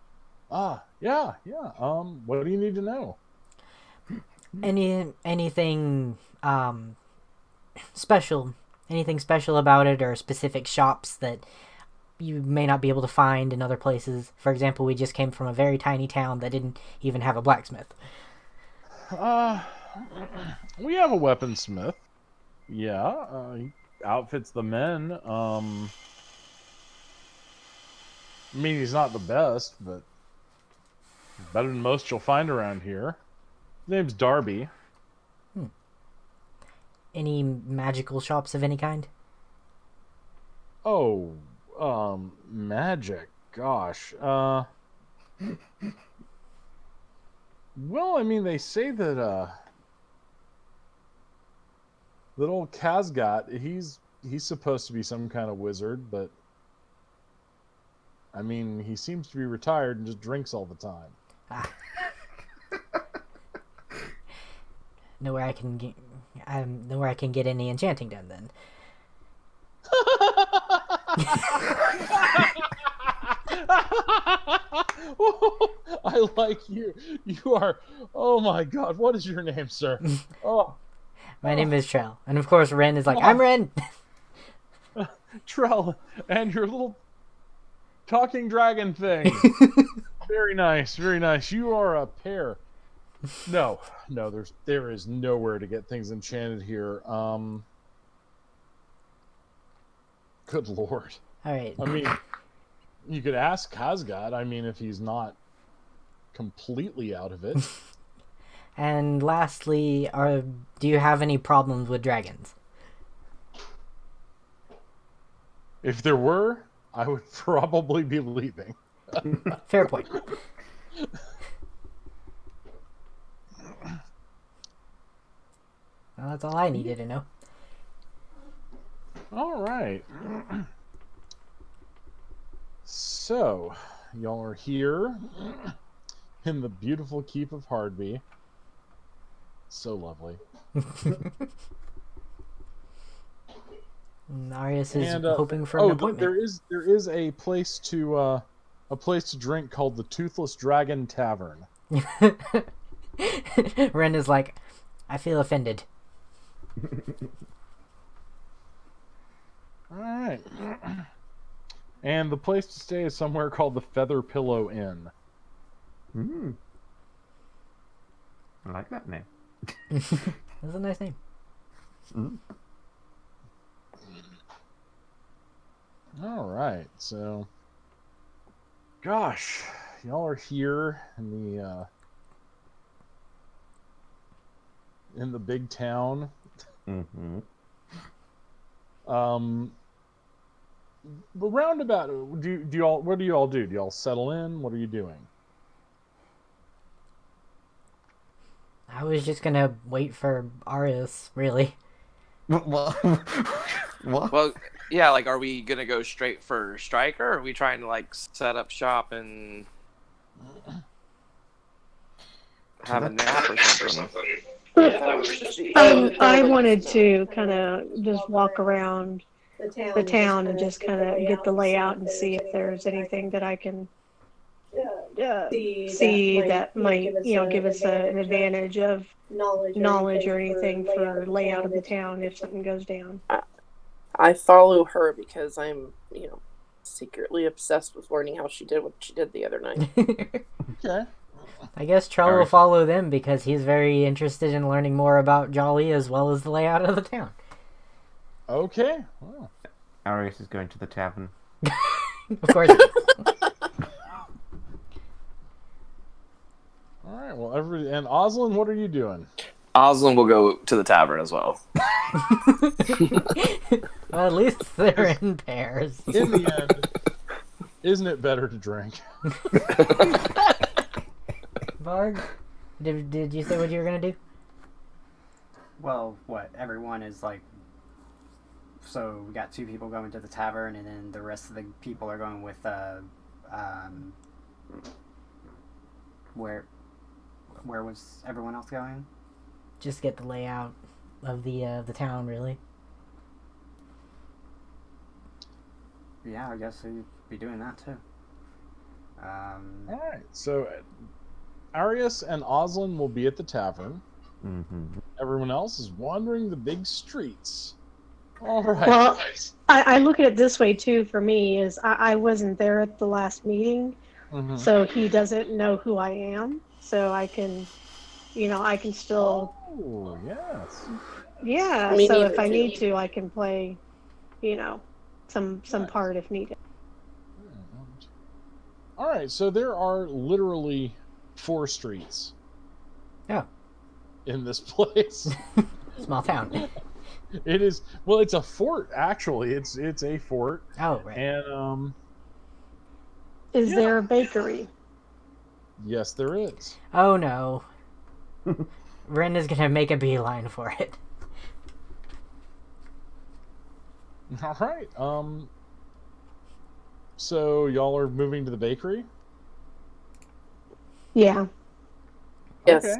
yeah. What do you need to know? Anything special? Anything special about it, or specific shops that you may not be able to find in other places? For example, we just came from a very tiny town that didn't even have a blacksmith. We have a weaponsmith. Yeah, he outfits the men. I mean, he's not the best, but better than most you'll find around here. His name's Darby. Any magical shops of any kind? Oh, magic. Gosh. Well, I mean, they say that, Little Kazgat, he's supposed to be some kind of wizard, but I mean, he seems to be retired and just drinks all the time. Nowhere I can get, nowhere I can get any enchanting done then. I like you. You are. Oh my God! What is your name, sir? Oh, My name is Trell, and of course Ren is like, I'm Ren. Trell, and your little talking dragon thing. Very nice, very nice. You are a pair. No, there is nowhere to get things enchanted here. Good lord. All right. I mean, you could ask Kazgat. I mean, if he's not completely out of it. And lastly, do you have any problems with dragons? If there were, I would probably be leaving. Fair point. Well, that's all I needed to know. All right. So, y'all are here in the beautiful keep of Hardby. So lovely. Arius is And, hoping for an appointment. there is a place to drink called the Toothless Dragon Tavern. Ren is like, I feel offended. All right. And the place to stay is somewhere called the Feather Pillow Inn. I like that name. That's a nice name. All right, so, gosh, y'all are here in the big town. Mm-hmm. The roundabout. Do y'all? What do you all do? Do y'all settle in? What are you doing? I was just gonna wait for Arius, really. What? What? Well, yeah, like, are we gonna go straight for Striker, or are we trying to, like, set up shop and have a nap or something? I wanted to kind of just walk around the town and just kind of get the layout and see if there's anything that I can see that might, give us an advantage of knowledge or anything for layout of the town if something goes down. I follow her because I'm, secretly obsessed with learning how she did what she did the other night. Okay. I guess Trell will follow them because he's very interested in learning more about Jolly as well as the layout of the town. Okay. Well. Arius is going to the tavern. Of course. All right. Well, and Oslin, what are you doing? Oslin will go to the tavern as well. Well, at least they're in pairs. In the end, isn't it better to drink? Varg, did you say what you were gonna do? Well, what? Everyone is like. So we got 2 people going to the tavern, and then the rest of the people are going with where was everyone else going? Just get the layout of the town, really. Yeah, I guess we'd be doing that too. All right. So Arius and Oslin will be at the tavern. Mm-hmm. Everyone else is wandering the big streets. All right. Well, I look at it this way too. For me, is I wasn't there at the last meeting, so he doesn't know who I am. So I can, I can still. Oh yes. Yeah. Me So neither, if I too. need to, I can play, some part if needed. All right. So there are literally 4 streets. Oh. In this place. Small town. It is. Well, it's a fort. Actually, it's a fort. Oh, right. And Is there a bakery? yes, there is. Oh no. Ren is gonna make a beeline for it. All right. So y'all are moving to the bakery? Yeah. Yes. Okay.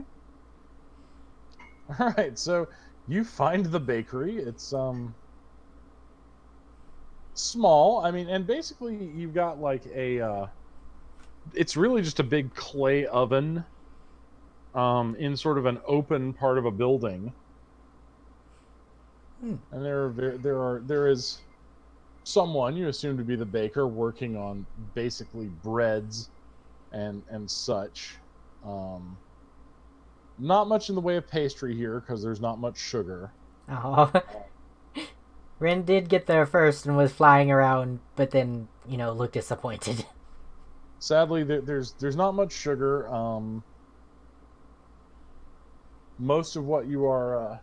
All right. So you find the bakery. It's small. I mean, and basically you've got like a it's really just a big clay oven in sort of an open part of a building. Hmm. And there is someone you assume to be the baker working on basically breads and such. Not much in the way of pastry here because there's not much sugar. Oh. Ren did get there first and was flying around, but then, looked disappointed. Sadly, there's not much sugar. Most of what you're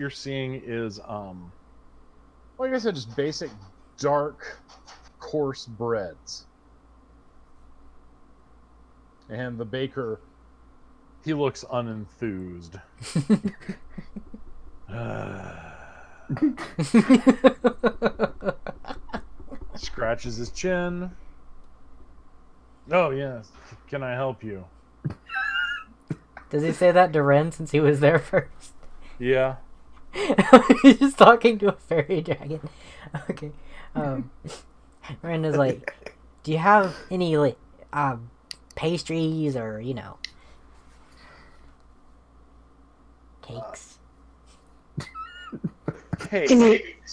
seeing is like I said, just basic dark, coarse breads. And the baker, he looks unenthused. Scratches his chin. Oh, yes. Can I help you? Does he say that to Ren since he was there first? Yeah. He's just talking to a fairy dragon. Okay. Ren is like, do you have any, like, pastries or, cakes?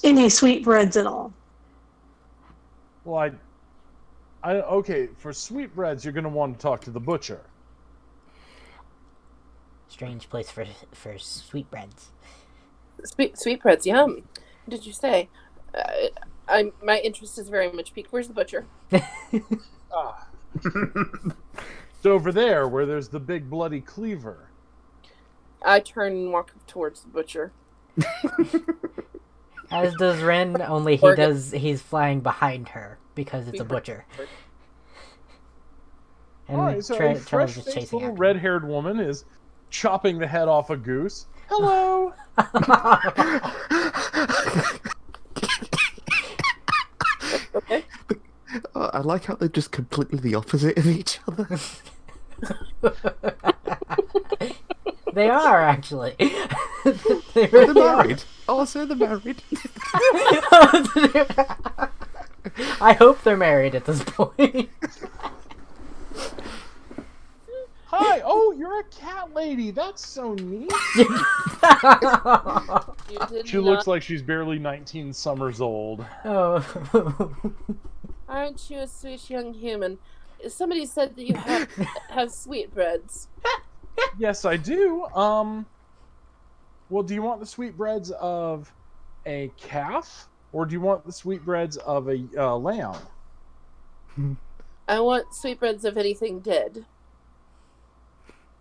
Any sweetbreads at all? Well, okay, for sweetbreads, you're going to want to talk to the butcher. Strange place for sweetbreads. Sweetbreads, yum. What did you say? My interest is very much piqued. Where's the butcher? It's over there where there's the big bloody cleaver. I turn and walk towards the butcher. As does Ren, only he's flying behind her because it's a butcher. And Alright, so a fresh-faced little red-haired woman is chopping the head off a goose. Hello! Okay. I like how they're just completely the opposite of each other. They are, actually. They're married. Oh, so they're married. I hope they're married at this point. Hi! Oh, you're a cat lady. That's so neat. She looks like she's barely 19 summers old. Oh. Aren't you a sweet young human? Somebody said that you have sweetbreads. Yes, I do. Well, do you want the sweetbreads of a calf, or do you want the sweetbreads of a lamb? I want sweetbreads of anything dead.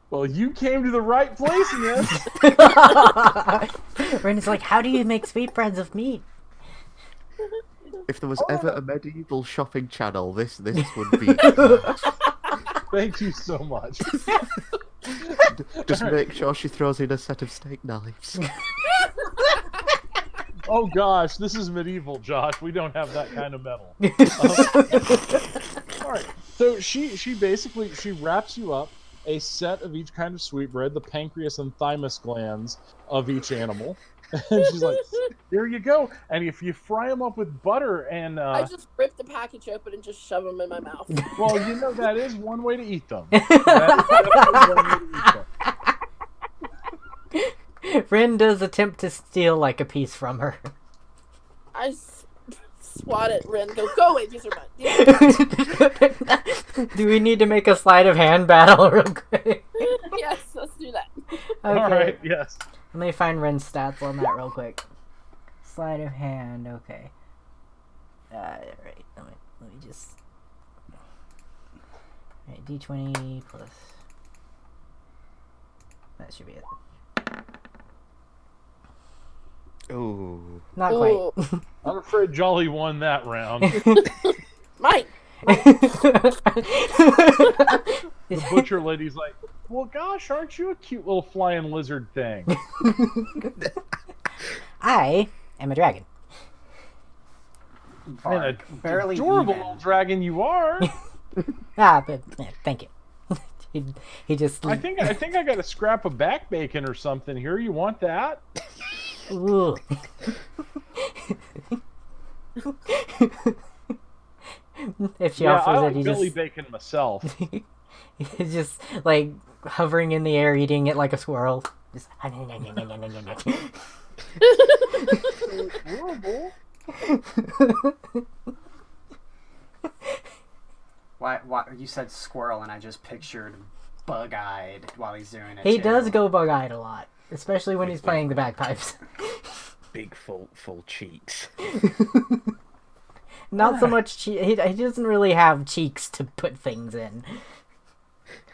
Well, you came to the right place, miss. Ren is like, how do you make sweetbreads of meat? If there was ever a medieval shopping channel, this would be. Thank you so much. Just make sure she throws in a set of steak knives. Oh gosh, this is medieval, Josh. We don't have that kind of metal. All right. So she basically wraps you up a set of each kind of sweetbread, the pancreas and thymus glands of each animal. And she's like, here you go. And if you fry them up with butter and... I just rip the package open and just shove them in my mouth. Well, that is one way to eat them. That is definitely one way to eat them. Ren does attempt to steal, like, a piece from her. I swat at Ren, go away, these are mine. Do we need to make a sleight of hand battle real quick? Yes, let's do that. Okay. All right, yes. Let me find Ren's stats on that real quick. Sleight of hand, okay. Alright, let me just... Alright, D20 plus... That should be it. Oh. Not Ooh. quite. I'm afraid Jolly won that round. Mine! The butcher lady's like, well, gosh, aren't you a cute little flying lizard thing? I am a dragon. Varg, barely adorable even. little dragon you are. But thank you. he just. I think I got a scrap of back bacon or something here. You want that? Ooh. If she Yeah, offers I it, like he belly just bacon myself. he's just like hovering in the air, eating it like a squirrel. Just. Adorable. Why? You said squirrel, and I just pictured bug-eyed while he's doing it. He too. does go bug-eyed a lot, especially when he's playing the bagpipes. Big full cheeks. Not so much. He doesn't really have cheeks to put things in.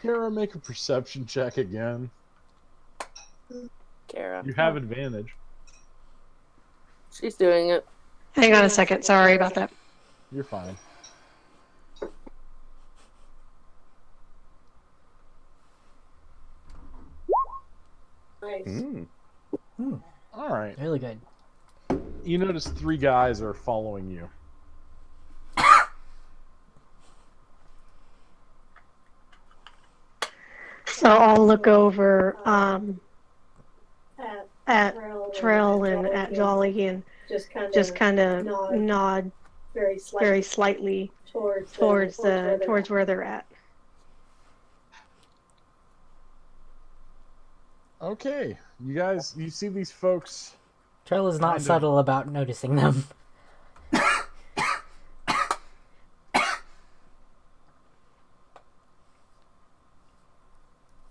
Kara, make a perception check again. Kara. You have advantage. She's doing it. Hang on a second. Sorry about that. You're fine. Nice. All right. Really good. You notice 3 guys are following you. So I'll look over At at Trell and at Jolly and just kind of nod very very slightly slightly towards towards where they're at. Okay. You see these folks. Trell is not Kind of. subtle about noticing them.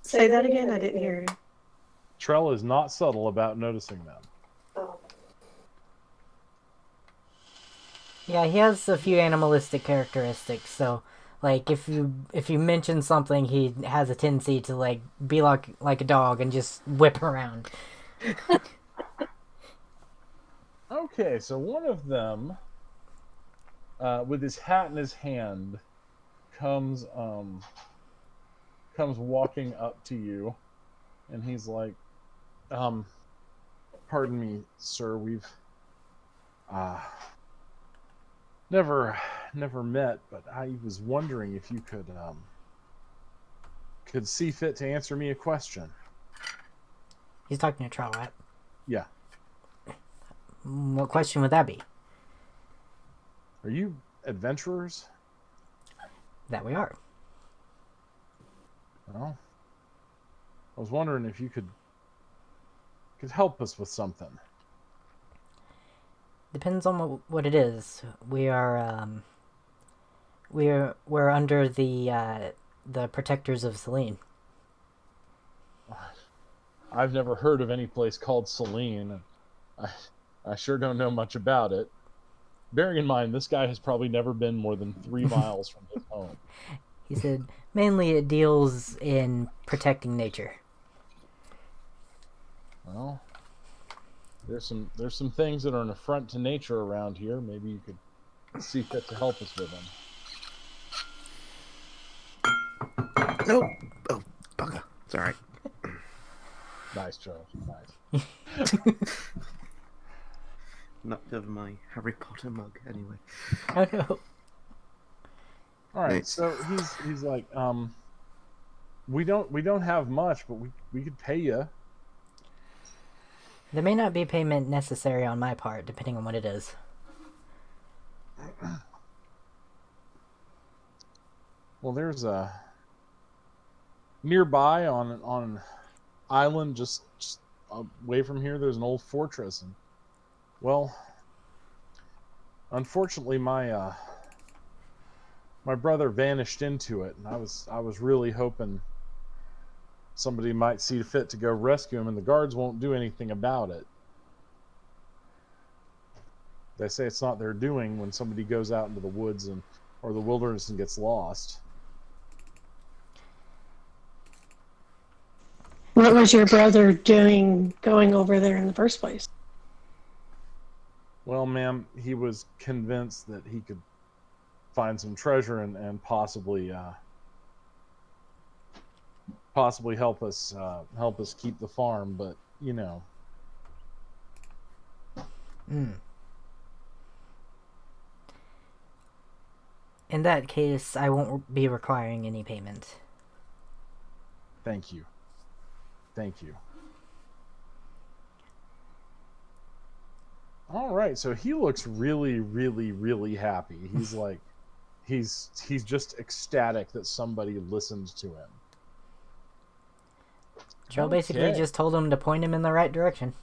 Say that again. I didn't hear you. Trell is not subtle about noticing them. Oh, Yeah, he has a few animalistic characteristics. So, like, if you mention something, he has a tendency to like be like a dog and just whip around. Okay, so one of them, with his hat in his hand, comes walking up to you, and he's like, pardon me, sir, we've never met, but I was wondering if you could see fit to answer me a question. He's talking to Trell, right? Yeah. What question would that be? Are you adventurers? That we are. Well, I was wondering if you could help us with something. Depends on what it is. We're under the protectors of Selene. I've never heard of any place called Selene. I sure don't know much about it. Bearing in mind, this guy has probably never been more than 3 miles from his home. He said, mainly it deals in protecting nature. Well, there's some things that are an affront to nature around here. Maybe you could see fit to help us with them. No. Oh, bugger. It's alright. Nice, Charles. Nice. Knocked over my Harry Potter mug, anyway. Oh no. All right, Nice. so he's like, we don't have much, but we could pay you. There may not be payment necessary on my part, depending on what it is. Well, there's a nearby on an island just away from here. There's an old fortress, and well, unfortunately, my brother vanished into it, and I was really hoping somebody might see fit to go rescue him, and the guards won't do anything about it. They say it's not their doing when somebody goes out into the woods or the wilderness and gets lost. What was your brother doing going over there in the first place? Well, ma'am, he was convinced that he could find some treasure and possibly help us keep the farm, but you know, In that case, I won't be requiring any payment. Thank you. Thank you. All right, so he looks really, really, really happy. He's like, he's just ecstatic that somebody listened to him. Joe basically just told him to point him in the right direction.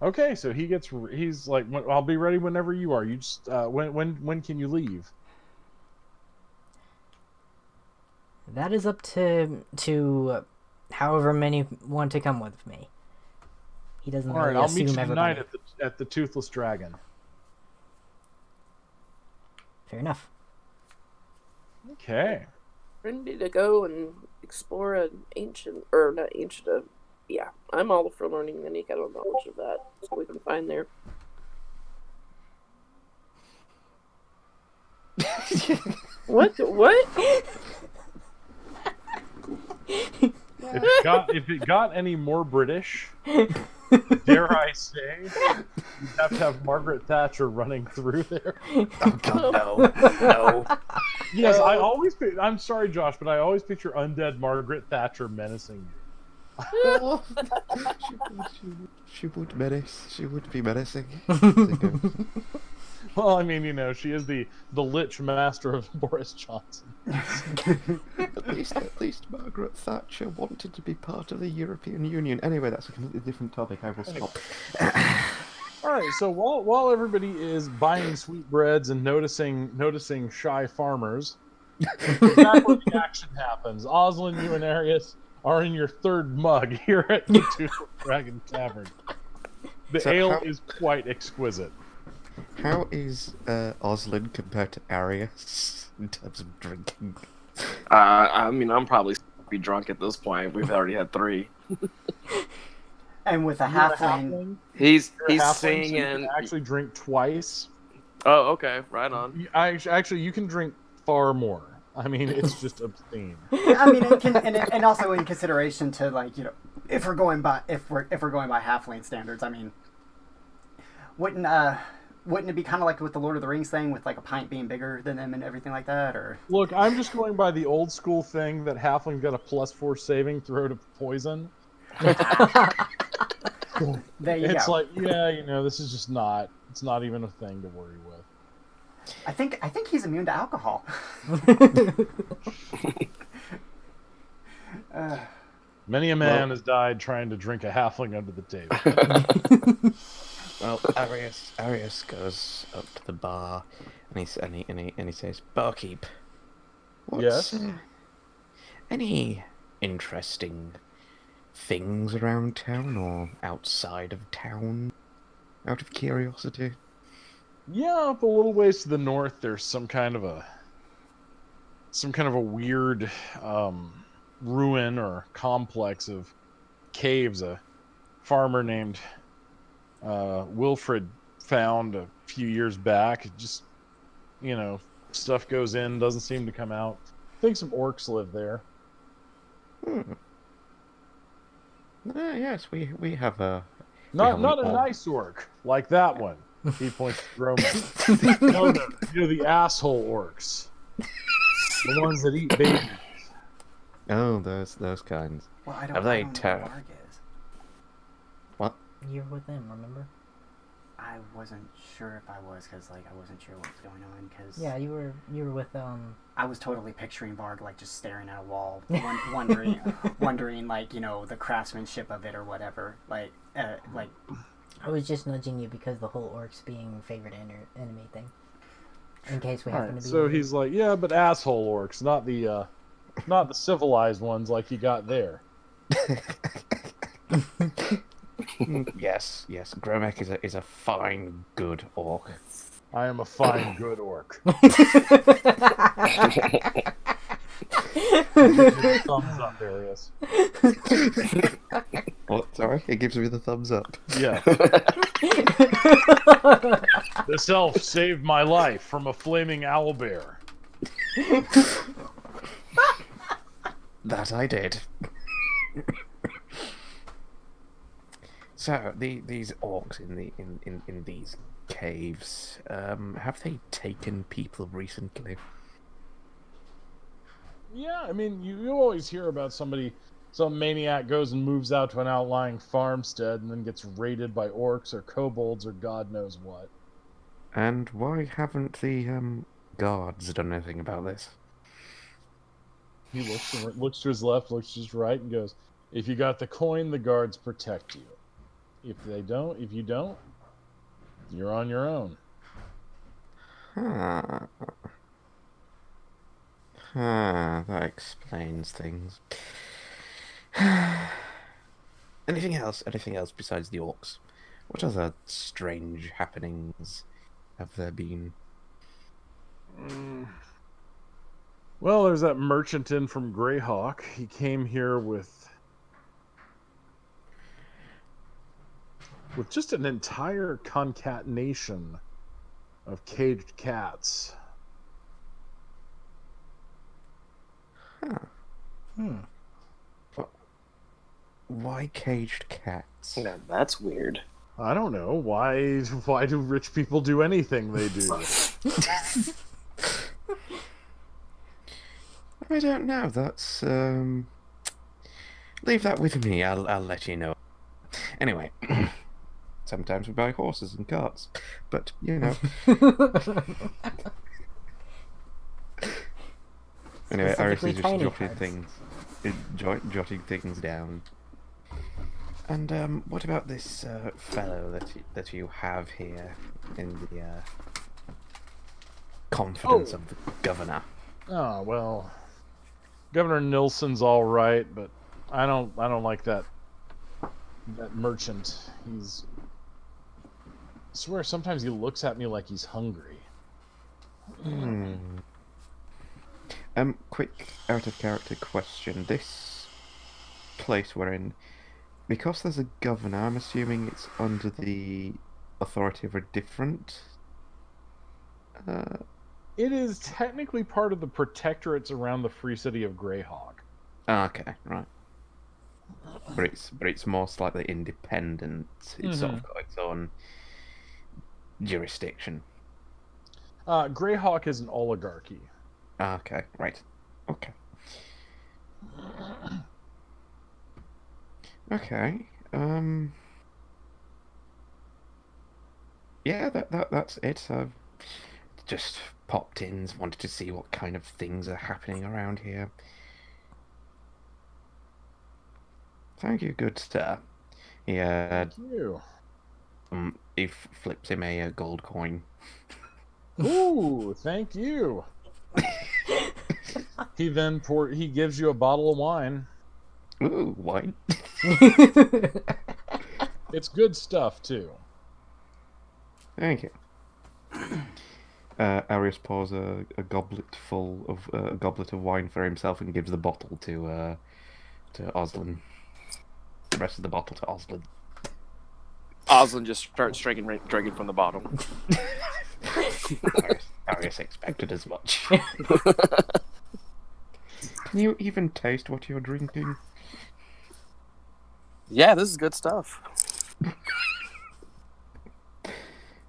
Okay, so he's like, I'll be ready whenever you are. You just when can you leave? That is up to however many want to come with me. He doesn't All right, really I'll assume meet you everybody. tonight at the Toothless Dragon. Fair enough. Okay. Ready to go and explore an ancient, or not ancient, yeah, I'm all for learning any kind of knowledge of that, so we can find there. What? If it got any more British, dare I say, you'd have to have Margaret Thatcher running through there. Oh God, no. Yes, I'm sorry, Josh, but I always picture undead Margaret Thatcher menacing you. She would menace. She would be menacing. Well, I mean, she is the lich master of Boris Johnson. At least Margaret Thatcher wanted to be part of the European Union. Anyway, that's a completely different topic. I will stop. All right, so while everybody is buying sweetbreads and noticing shy farmers, that's where the action happens. Oslin, you and Arius are in your third mug here at the Toothless Dragon Tavern. The ale is quite exquisite. How is Oslin compared to Arius in terms of drinking? I mean, I'm probably be drunk at this point. We've already had 3. And with a halfling, He's halfling, singing. So you can actually drink twice. Oh, okay, right on. Actually, you can drink far more. I mean, it's just obscene. I mean, and also in consideration to if we're going by halfling standards, I mean, wouldn't it be kind of like with the Lord of the Rings thing, with like a pint being bigger than them and everything like that? Or Look, I'm just going by the old school thing that halfling got a +4 saving throw to poison. There you It's go. like, this is just not. It's not even a thing to worry with. I think he's immune to alcohol. Many a man has died trying to drink a halfling under the table. Well, Arius goes up to the bar and he says, "Barkeep, what's any interesting things around town or outside of town? Out of curiosity." Yeah, up a little ways to the north, there's some kind of a weird ruin or complex of caves. A farmer named Wilfred found a few years back. It just, stuff goes in, doesn't seem to come out. I think some orcs live there. Yes, we have a... Not a nice orc like that one. He points to Roman. No, the asshole orcs. The ones that eat babies. Oh, those kinds. Well, I don't Have know they what Varg is. What? You're with them, remember? I wasn't sure if I was, because I wasn't sure what was going on. Because Yeah, you were with I was totally picturing Varg just staring at a wall, wondering the craftsmanship of it or whatever. I was just nudging you because the whole orcs being favorite enemy thing. In case we happen to be. So he's like, yeah, but asshole orcs, not the civilized ones like you got there. Yes. Gromek is a fine, good orc. I am a fine, good orc. Thumbs up, Arius. What? Sorry? It gives me the thumbs up. Yeah. This elf saved my life from a flaming owlbear. That I did. So these orcs in these caves, have they taken people recently? Yeah, I mean, you always hear about some maniac goes and moves out to an outlying farmstead and then gets raided by orcs or kobolds or God knows what. And why haven't the guards done anything about this? He looks to his left, looks to his right, and goes, "If you got the coin, the guards protect you. If you don't, you're on your own." Huh. Huh, that explains things. Anything else? Anything else besides the orcs? What other strange happenings have there been? Well, there's that merchant in from Greyhawk. He came here with just an entire concatenation of caged cats. Huh. Why caged cats? Now that's weird. I don't know. Why do rich people do anything they do? I don't know. That's leave that with me. I'll let you know. Anyway, sometimes we buy horses and carts, but you know. Anyway, Iris is just jotting things down. And what about this fellow that you have here in the confidence of the governor? Oh well, Governor Nilsson's all right, but I don't like that merchant. I swear sometimes he looks at me like he's hungry. Quick out of character question. This place we're in, because there's a governor, I'm assuming it's under the authority of a different... It is technically part of the protectorates around the free city of Greyhawk. Okay, right. But it's more slightly independent. It's sort of got its own jurisdiction. Greyhawk is an oligarchy. Okay, right. Okay. Okay. Yeah, that's it. I've just popped in, wanted to see what kind of things are happening around here. Thank you, good sir. Thank you. He flips him a gold coin. Ooh, thank you. He gives you a bottle of wine. Ooh, wine. It's good stuff too. Thank you. Arius pours a goblet of wine for himself and gives the bottle to Oslin. The rest of the bottle to Oslin. Oslin just starts drinking from the bottle. Arius expected as much. Can you even taste what you're drinking? Yeah, this is good stuff.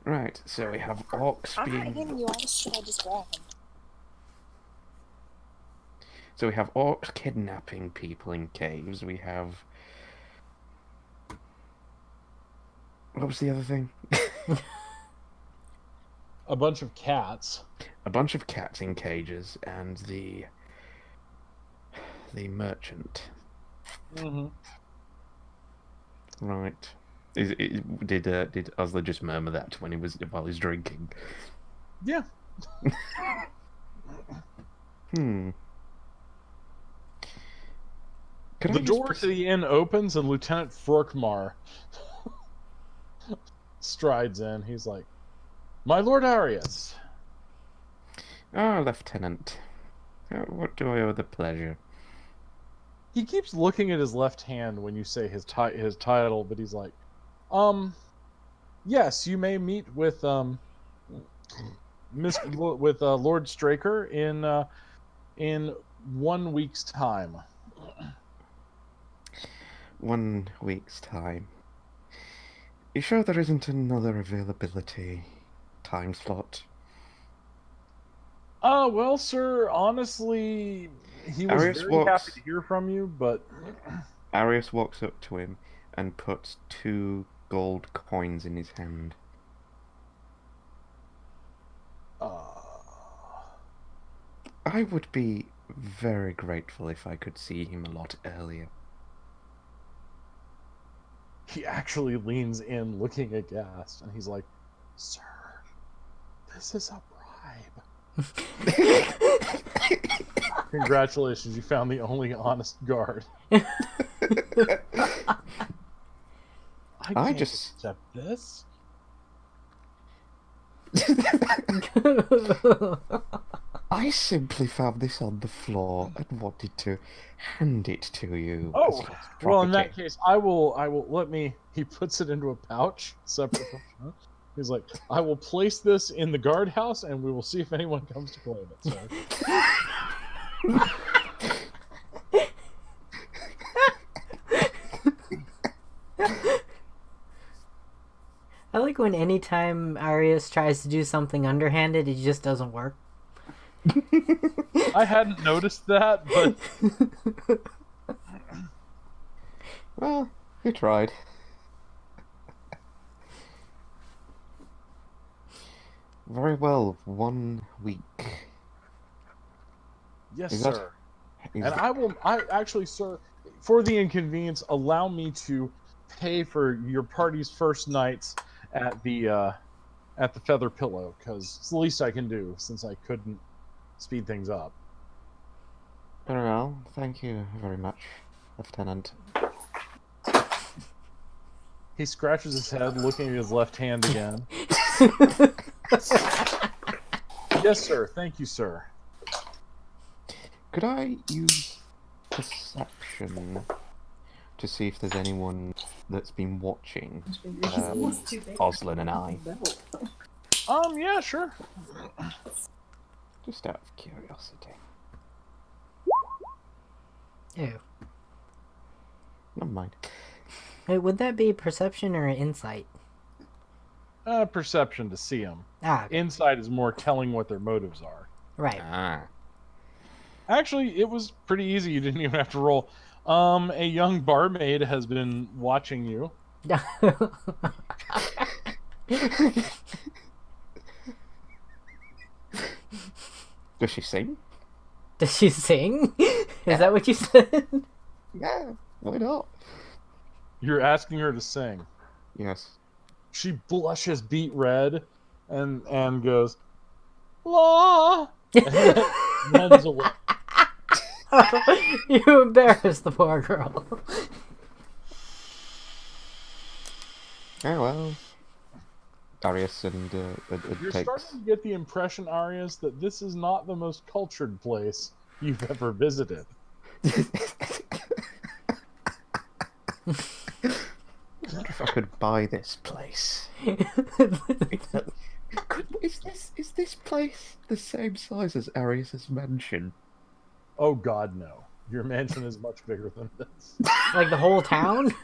Right, so we have orcs I'm being... not giving you all the shit I just grabbed. So we have orcs kidnapping people in caves. We have... What was the other thing? A bunch of cats. A bunch of cats in cages, and the merchant. Right. Did Osler just murmur that while he's drinking? Yeah. The door to the inn opens and Lieutenant Frorkmar strides in. He's like, "My Lord Arius." Oh, Lieutenant. What do I owe the pleasure? He keeps looking at his left hand when you say his title, but he's like, yes, you may meet with Lord Straker in 1 week's time. 1 week's time. You sure there isn't another availability time slot? Well, sir, honestly, he was Arius very happy walks. to hear from you, but Arius walks up to him and puts 2 gold coins in his hand. I would be very grateful if I could see him a lot earlier. he actually leans in, looking aghast, and he's like, "Sir, this is a bribe." Congratulations, you found the only honest guard. I can't just- accept this. I simply found this on the floor and wanted to hand it to you. as Oh, your well, in that property. case, I will let me. He puts it into a pouch separate from. He's like, I will place this in the guardhouse, and we will see if anyone comes to claim it, sir. I like when anytime Arius tries to do something underhanded, it just doesn't work. I hadn't noticed that, but Well, you tried. Very well, 1 week. yes, Is that- sir. Is And I actually, sir, for the inconvenience, allow me to pay for your party's first nights at the Feather Pillow, because it's the least I can do since I couldn't speed things up. Very well, thank you very much, Lieutenant. He scratches his head, looking at his left hand again. Yes, sir. Thank you, sir. Could I use perception to see if there's anyone that's been watching Oslin and I? Yeah, sure. Just out of curiosity. Ew. Never mind. Wait, would that be perception or insight? Perception to see them. Ah, okay. Insight is more telling what their motives are. Right. Ah. Actually, it was pretty easy. You didn't even have to roll. A young barmaid has been watching you. Does she sing? Does she sing? Is that what you said? Yeah, why not? You're asking her to sing. Yes. She blushes beet red and goes, "La!" and then runs away. You embarrassed the poor girl. Oh well. Darius and You're takes. starting to get the impression, Arias, that this is not the most cultured place you've ever visited. I wonder if I could buy this place. Is this place the same size as Arius's mansion? Oh God, no. Your mansion is much bigger than this. Like the whole town?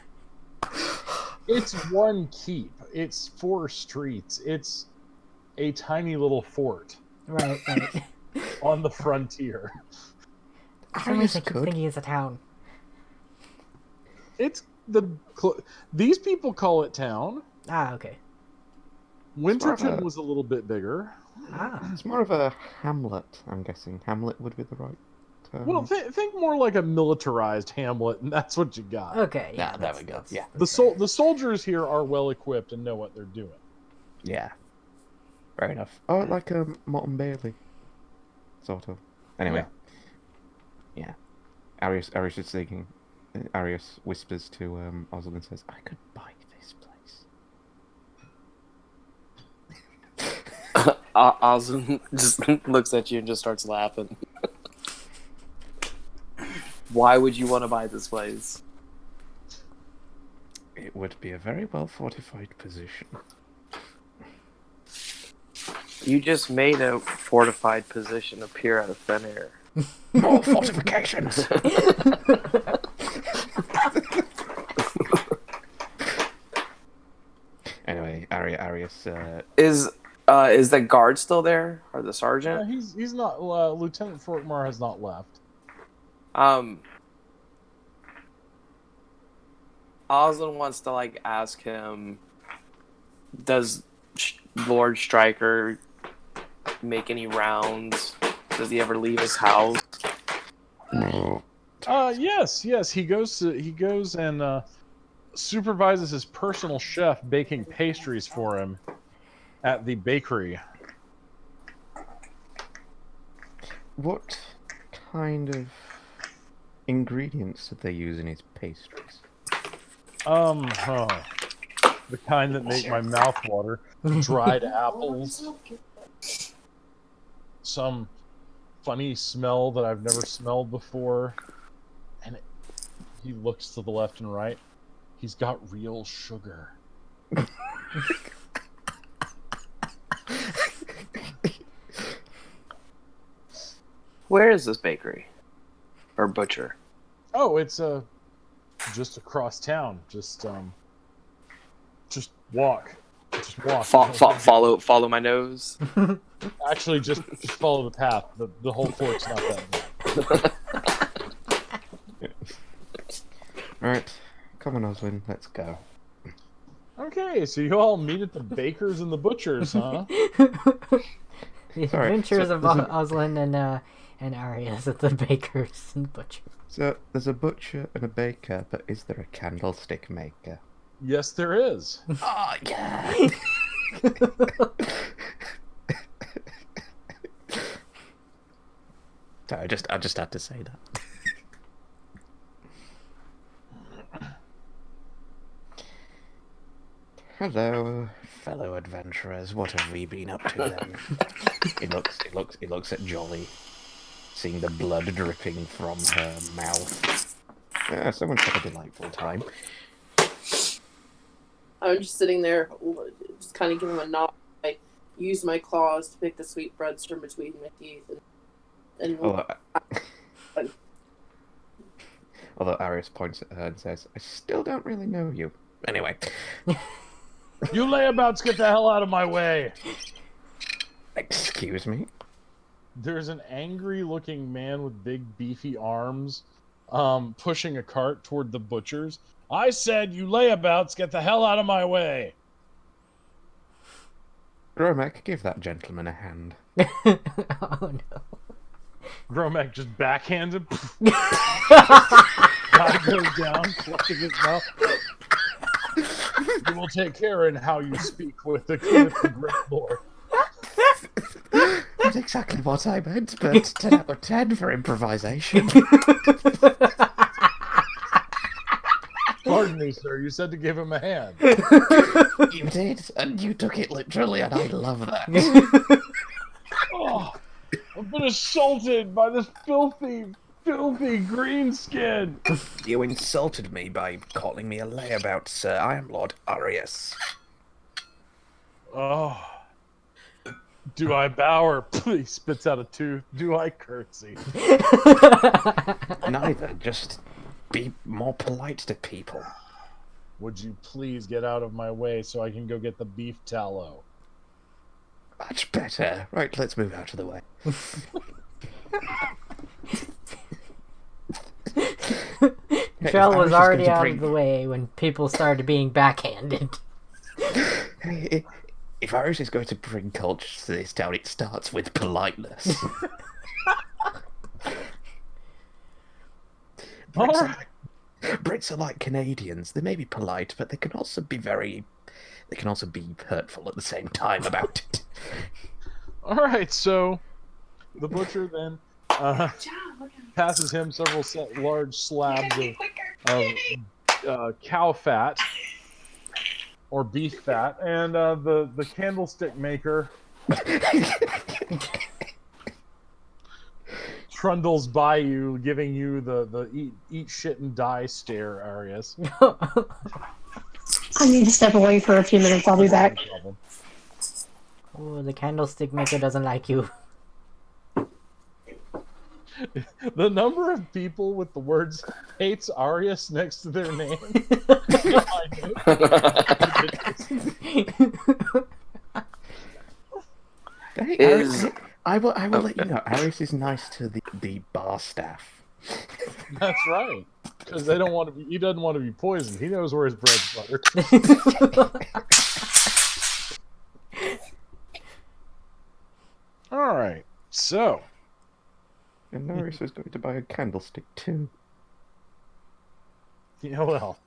It's one keep. It's 4 streets. It's a tiny little fort Right, right. on the frontier. For some reason, I keep thinking it's a town. It's these people call it town. Ah, okay. Winterton was a little bit bigger. Ah. It's more of a hamlet, I'm guessing. Hamlet would be the right term. Well, think more like a militarized hamlet, and that's what you got. Okay. Yeah, there we go. Yeah. The soldiers here are well equipped and know what they're doing. Yeah. Fair enough. Oh, like a Mott and Bailey. Sort of. Anyway. Yeah. Arius is thinking. Arius whispers to Oswald and says, I could buy this place. Ozzy just looks at you and just starts laughing. Why would you want to buy this place? It would be a very well fortified position. You just made a fortified position appear out of thin air. More fortifications! Arius. Is the guard still there, or the sergeant? He's not. Lieutenant Forkmar has not left. Oslin wants to ask him, does Lord Stryker make any rounds? Does he ever leave his house? Yes. He goes and supervises his personal chef baking pastries for him at the bakery. What kind of ingredients did they use in his pastries? The kind that make my mouth water. Dried apples. Some funny smell that I've never smelled before. And he looks to the left and right. He's got real sugar. Where is this bakery? Or butcher? Oh, it's just across town. Just walk. Just walk. Follow my nose. Actually, just follow the path. The whole fort's not that bad. Alright, come on, Oslin, let's go. Okay, so you all meet at the bakers and the butchers, huh? The adventures of Oslin and Arius at the bakers and butchers. So, there's a butcher and a baker, but is there a candlestick maker? Yes, there is. Oh, yeah! Sorry, I just had to say that. Hello, fellow adventurers. What have we been up to then? He looks at Jolly, seeing the blood dripping from her mouth. Someone's had a delightful time. I'm just sitting there, just kind of giving him a nod. I use my claws to pick the sweetbreads from between my teeth, Although Arius points at her and says, "I still don't really know you." Anyway. You layabouts, get the hell out of my way! Excuse me? There's an angry-looking man with big, beefy arms pushing a cart toward the butchers. I said, you layabouts, get the hell out of my way! Gromek, give that gentleman a hand. Oh, no. Gromek just backhands him. Guy goes down, clutching his mouth. You will take care in how you speak with the Great Lord. That's exactly what I meant, but 10 out of 10 for improvisation. Pardon me, sir. You said to give him a hand. You did, and you took it literally, and I love that. Oh, I've been assaulted by this filthy greenskin. You insulted me by calling me a layabout, sir. I am Lord Arius. Oh. Do I bow or he spits out a tooth? Do I curtsy? Neither. Just be more polite to people. Would you please get out of my way so I can go get the beef tallow? Much better. Right, let's move out of the way. Trell was already out of the way when people started being backhanded. If Arius is going to bring culture to this town, it starts with politeness. Brits are like Canadians. They may be polite, but they can also be hurtful at the same time about it. Alright, so the butcher then passes him several large slabs of cow fat or beef fat, and the candlestick maker trundles by you, giving you the eat shit and die stare, Arius. I need to step away for a few minutes. I'll be back. Oh, the candlestick maker doesn't like you. The number of people with the words hates Arius next to their name. Hey, Is- I will let you know. Arius is nice to the bar staff. That's right. Because they don't want to be. He doesn't want to be poisoned. He knows where his bread's buttered. All right. So. And Arius was going to buy a candlestick too. Yeah, well.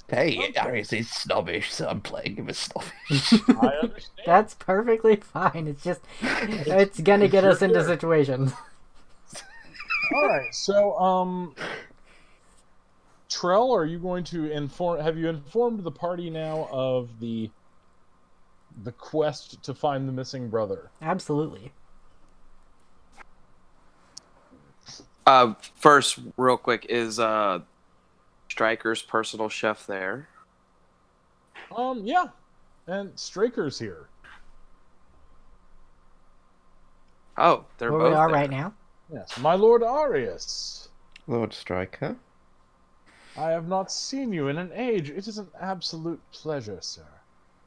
Hey, Arius is snobbish, so I'm playing him as snobbish. I understand. That's perfectly fine. It's just, it's gonna get us into situations. All right. So, Trell, are you going to inform? Have you informed the party now of the quest to find the missing brother? Absolutely. First, real quick, is Striker's personal chef there? Yeah. And Straker's here. Oh, they're Where both we are there. right now. Yes, my Lord Arius. Lord Striker. I have not seen you in an age. It is an absolute pleasure, sir.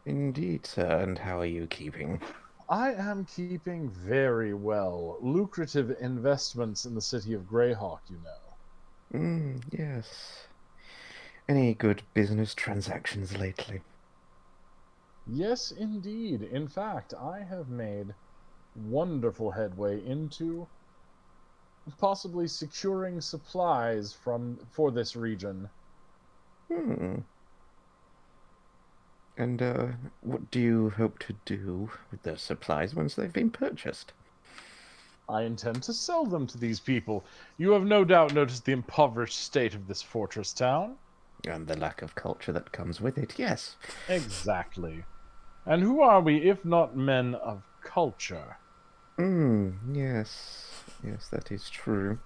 Indeed, sir. And how are you keeping? I am keeping very well. Lucrative investments in the city of Greyhawk, you know. Yes. Any good business transactions lately? Yes, indeed. In fact, I have made wonderful headway into possibly securing supplies for this region. And what do you hope to do with those supplies once they've been purchased? I intend to sell them to these people. You have no doubt noticed the impoverished state of this fortress town. And the lack of culture that comes with it, yes. Exactly. And who are we if not men of culture? Yes. Yes, that is true.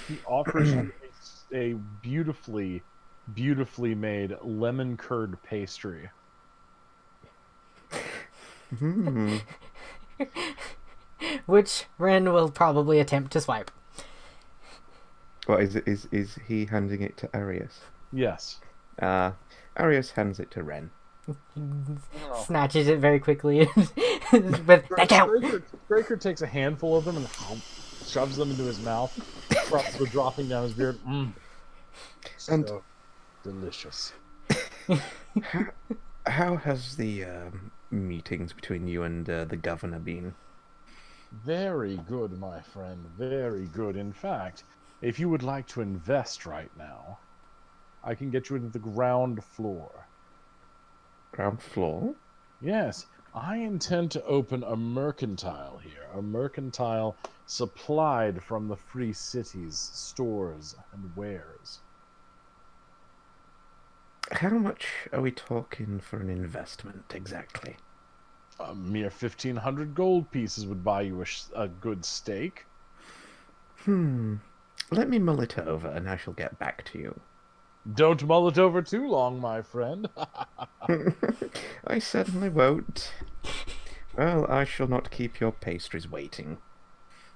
He offers you a beautifully, beautifully made lemon curd pastry. Which Ren will probably attempt to swipe. What is it? Is he handing it to Arius? Yes. Arius hands it to Ren. Snatches it very quickly. But that count. Straker takes a handful of them and shoves them into his mouth, probably dropping down his beard. And so delicious. How has the meetings between you and the governor been? Very good, my friend. Very good. In fact, if you would like to invest right now, I can get you into the ground floor. Ground floor? Yes. I intend to open a mercantile here. A mercantile supplied from the free city's stores and wares. How much are we talking for an investment, exactly? A mere 1,500 gold pieces would buy you a good steak. Let me mull it over, and I shall get back to you. Don't mull it over too long, my friend. I certainly won't. Well, I shall not keep your pastries waiting.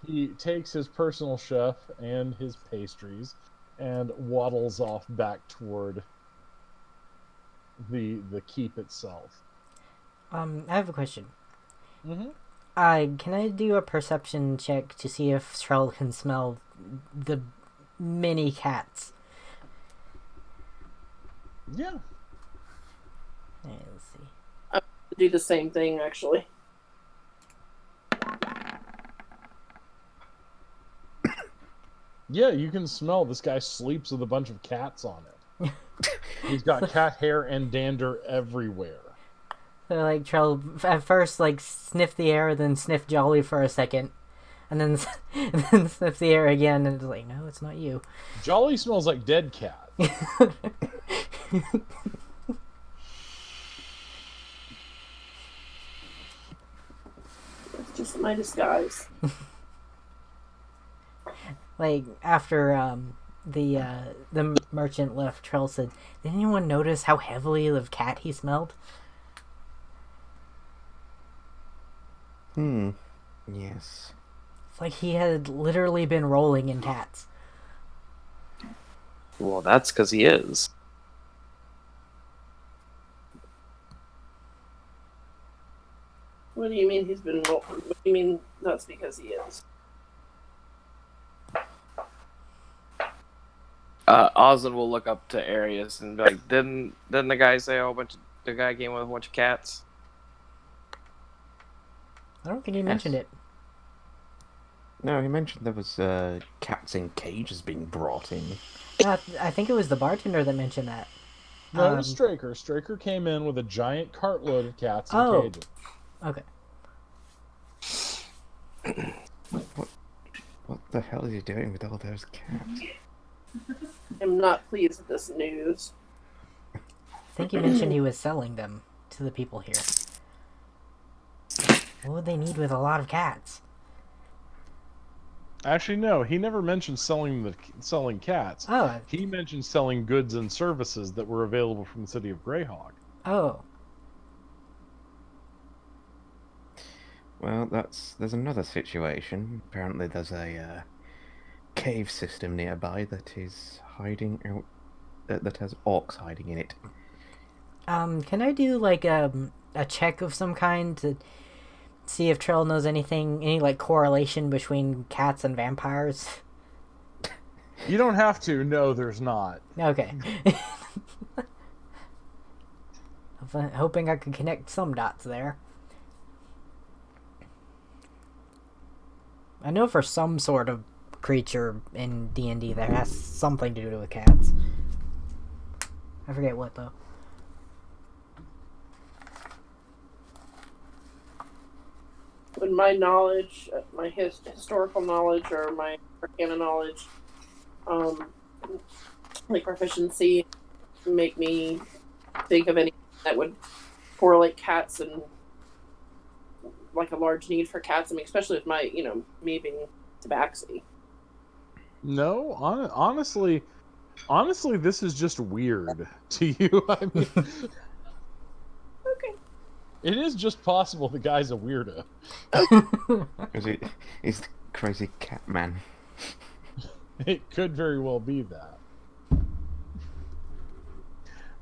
He takes his personal chef and his pastries and waddles off back toward the keep itself. I have a question. Mm-hmm. Can I do a perception check to see if Trell can smell the mini cats? Yeah. Let's see. I do the same thing, actually. Yeah, you can smell this guy sleeps with a bunch of cats on it. He's got cat hair and dander everywhere. So, like, Trell at first, like, sniff the air, then sniff Jolly for a second, and then, and then sniff the air again, and it's like, no, it's not you. Jolly smells like dead cat. It's just my disguise. Like, after the merchant left, Trell said, did anyone notice how heavily of cat he smelled? Yes. It's like he had literally been rolling in cats. Well, that's because he is. What do you mean he's been? What do you mean that's because he is? Ozan will look up to Arius and be like, "Didn't the guy say the guy came with a bunch of cats?" I don't think he mentioned it. No, he mentioned there was cats in cages being brought in. I think it was the bartender that mentioned that. No, it was Straker. Straker came in with a giant cartload of cats in Oh. cages. Okay. What the hell is he doing with all those cats? I'm not pleased with this news. I think he mentioned he was selling them to the people here. What would they need with a lot of cats? Actually, no. He never mentioned selling cats. Oh. He mentioned selling goods and services that were available from the city of Greyhawk. Oh. Well, there's another situation. Apparently, there's a cave system nearby that is hiding out. That has orcs hiding in it. Can I do like a check of some kind to see if Trell knows any like correlation between cats and vampires? You don't have to. No, there's not. Okay. I'm hoping I can connect some dots there. I know for some sort of creature in D&D that has something to do with cats. I forget what though. Would my knowledge, my historical knowledge, or my arcana knowledge, like proficiency, make me think of anything that would correlate cats and like a large need for cats? I mean, especially with my, me being tabaxi. No, honestly, this is just weird to you. I mean, okay. It is just possible the guy's a weirdo. He's the crazy cat man. It could very well be that.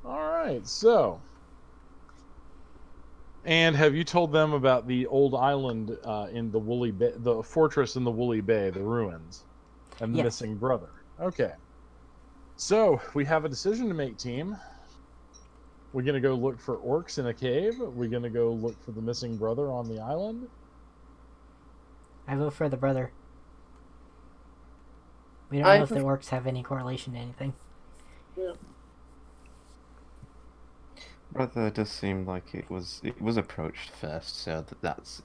All right, so. And have you told them about the old island in the Woolly Bay, the fortress in the Woolly Bay, the ruins, and the missing brother? Okay. So we have a decision to make, team. We're gonna go look for orcs in a cave. We're gonna go look for the missing brother on the island. I vote for the brother. We don't know if the orcs have any correlation to anything. Yeah. Brother does seem like it was approached first, so that's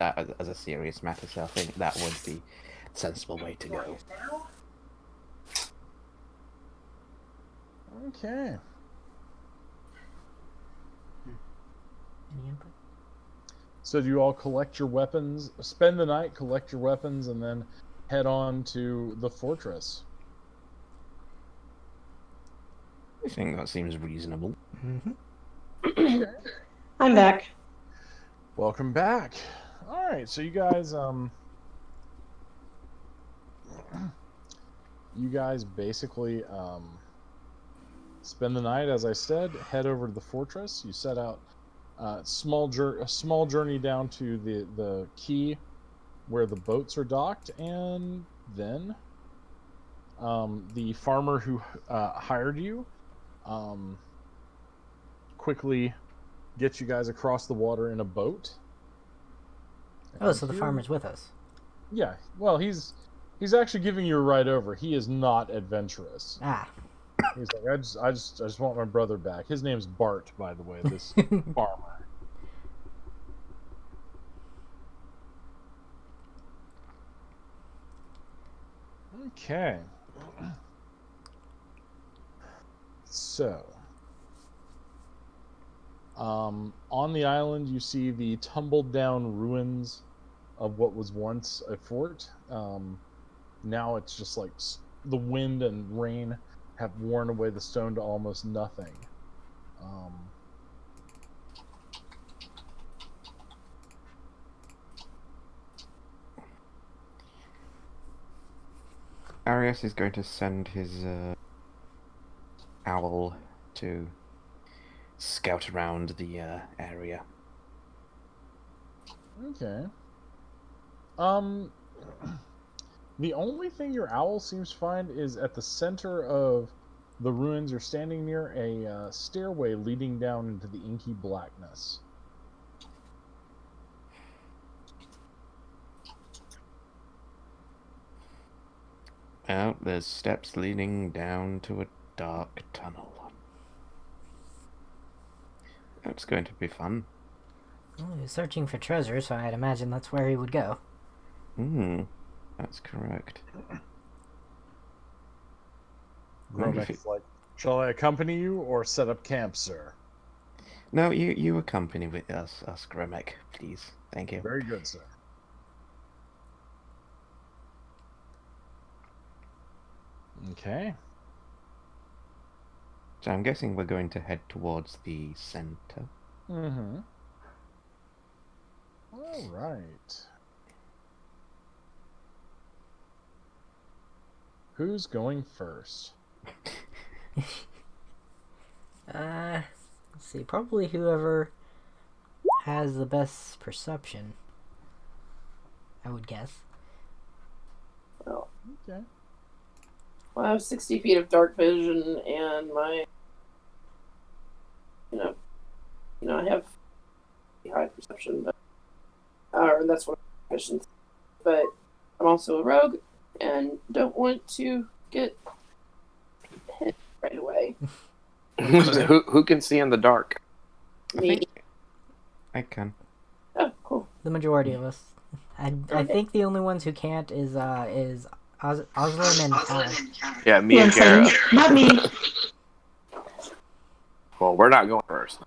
as a serious matter. So I think that would be a sensible way to go. Okay. Any input? So do you all collect your weapons, spend the night, collect your weapons, and then head on to the fortress? I think that seems reasonable. Mm-hmm. I'm back. Welcome back. All right, so you guys basically spend the night, as I said, head over to the fortress. You set out a small journey down to the quay where the boats are docked, and then the farmer who hired you quickly gets you guys across the water in a boat. Oh, so the farmer's with us. Yeah, well, he's actually giving you a ride over. He is not adventurous. Ah. He's like, I just want my brother back. His name's Bart, by the way, this farmer. Okay. So, on the island, you see the tumbled down ruins of what was once a fort. Now it's just like the wind and rain have worn away the stone to almost nothing. Arias is going to send his owl to scout around the area. Okay. The only thing your owl seems to find is at the center of the ruins. You're standing near a stairway leading down into the inky blackness. Oh, there's steps leading down to a dark tunnel. That's going to be fun. Well, he was searching for treasure, so I'd imagine that's where he would go. That's correct. Gromek's like, shall I accompany you or set up camp, sir? No, you accompany with us, Gromek, please. Thank you. Very good, sir. Okay. So I'm guessing we're going to head towards the center. Mm-hmm. All right. Who's going first? Let's see. Probably whoever has the best perception, I would guess. Well, Okay. I have 60 feet of dark vision, and my, I have high perception, but that's one of my missions. But I'm also a rogue, and don't want to get hit right away. Who can see in the dark? Me. I can. Oh, cool. The majority of us. I think the only ones who can't is Oslin and Cal. Yeah, me and Kara. Not me. Well, we're not going first.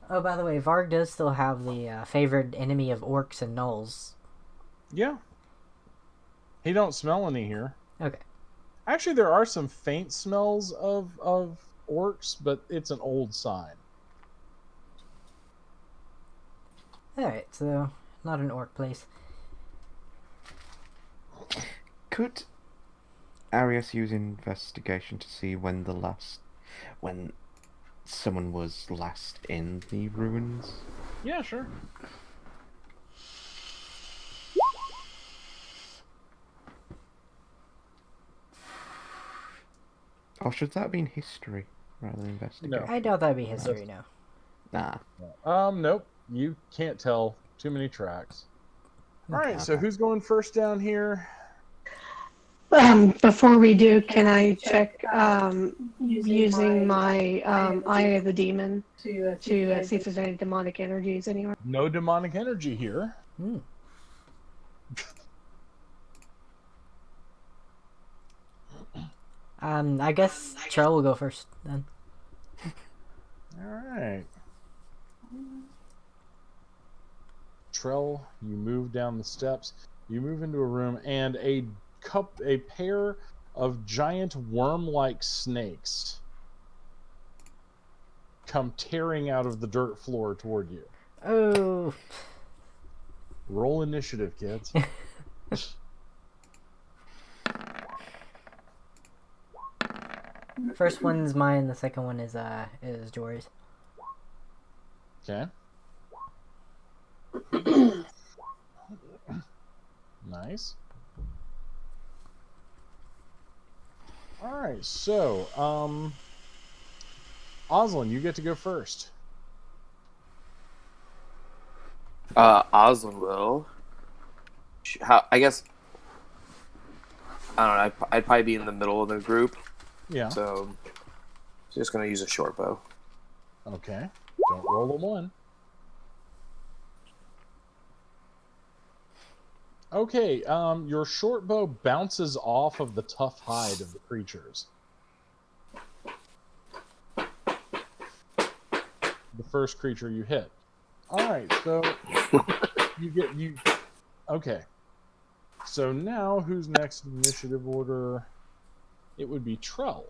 Oh, by the way, Varg does still have the favored enemy of orcs and gnolls. Yeah. He don't smell any here. Okay. Actually, there are some faint smells of orcs, but it's an old sign. Alright, so not an orc place. Could Arias use investigation to see when someone was last in the ruins? Yeah, sure. Or should that be in history rather than investigation? I doubt that'd be history, no. Nah. Nope. You can't tell. Too many tracks. All right, so who's going first down here? Before we do, can I check using my Eye of the Demon to see if there's any demonic energies anywhere? No demonic energy here. I guess Trell will go first then. All right. Trell, you move down the steps. You move into a room, and a pair of giant worm-like snakes come tearing out of the dirt floor toward you. Oh. Roll initiative, kids. First one's mine, the second one is Jory's. Okay. Nice. All right, so Oslin, you get to go first. Oslin will. I guess. I don't know. I'd probably be in the middle of the group. Yeah. So, just gonna use a short bow. Okay. Don't roll a 1. Okay. Your short bow bounces off of the tough hide of the creatures. The first creature you hit. All right. So you. Okay. So now, who's next in initiative order? It would be Trell.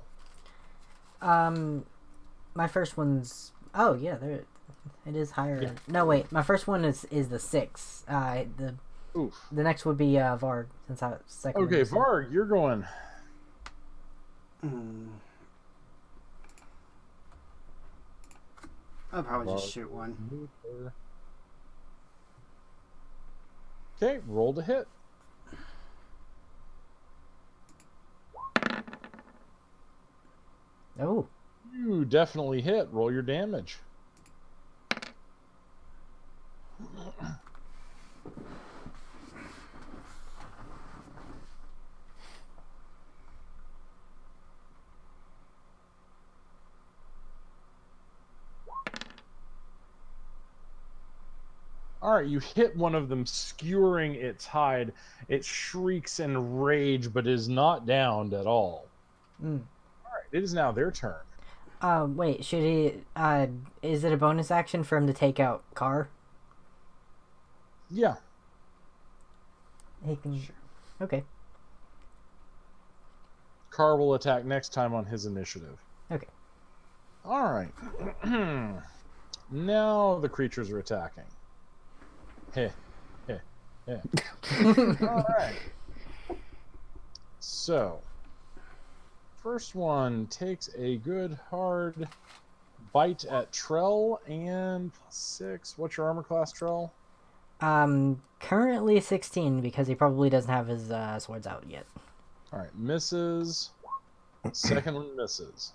My first one's... Oh, yeah, there... It is higher. Yeah. No, wait. My first one is the 6. Oof. The next would be Varg, since I second. Okay, Varg, you're going. I'll probably just shoot one. Okay, roll to hit. Oh. You definitely hit. Roll your damage. All right, you hit one of them, skewering its hide. It shrieks in rage, but is not downed at all. All right, it is now their turn. Wait, should he? Is it a bonus action for him to take out Carr? Yeah. He can. Sure. Okay. Carr will attack next time on his initiative. Okay. All right. Now the creatures are attacking. Heh. All right. So, first one takes a good hard bite at Trell and +6. What's your armor class, Trell? Currently 16 because he probably doesn't have his swords out yet. All right, misses. Second one misses.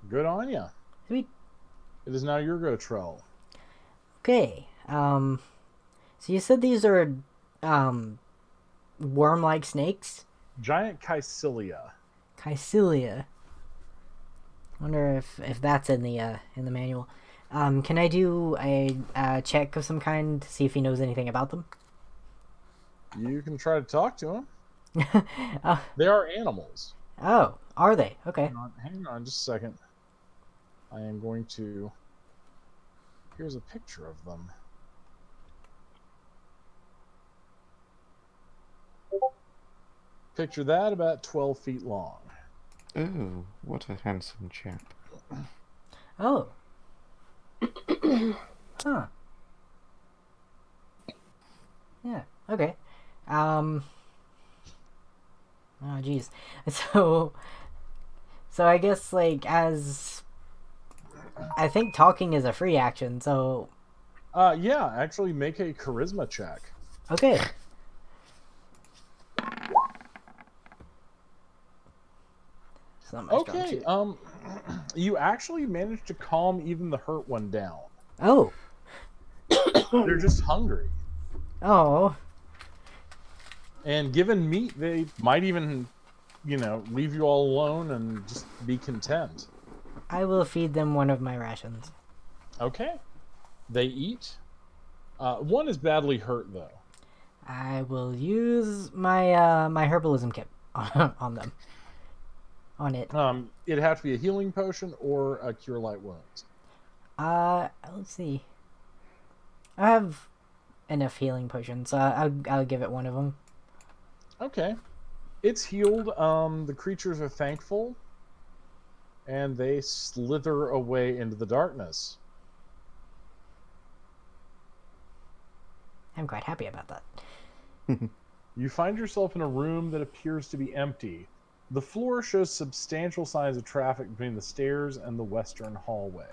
Good on ya. Sweet. It is now your go, Trell. Okay. So you said these are worm-like snakes? Giant Caecilia. Caecilia. Wonder if that's in the manual. Can I do a check of some kind to see if he knows anything about them? You can try to talk to him. They are animals. Oh, are they? Okay. Hang on just a second. I am going to... Here's a picture of them. Picture that, about 12 feet long. Oh, what a handsome chap. Oh. Huh. Yeah, okay. Oh, jeez. So I guess, like, as... I think talking is a free action, so... Yeah, actually make a charisma check. Okay. Okay, you actually managed to calm even the hurt one down. Oh. They're just hungry. Oh. And given meat, they might even, leave you all alone and just be content. I will feed them one of my rations. Okay. They eat. One is badly hurt, though. I will use my my herbalism kit on them. On it. It'd have to be a healing potion or a cure light wounds. Let's see. I have enough healing potions, so I'll give it one of them. Okay. It's healed. The creatures are thankful, and they slither away into the darkness. I'm quite happy about that. You find yourself in a room that appears to be empty. The floor shows substantial signs of traffic between the stairs and the western hallway.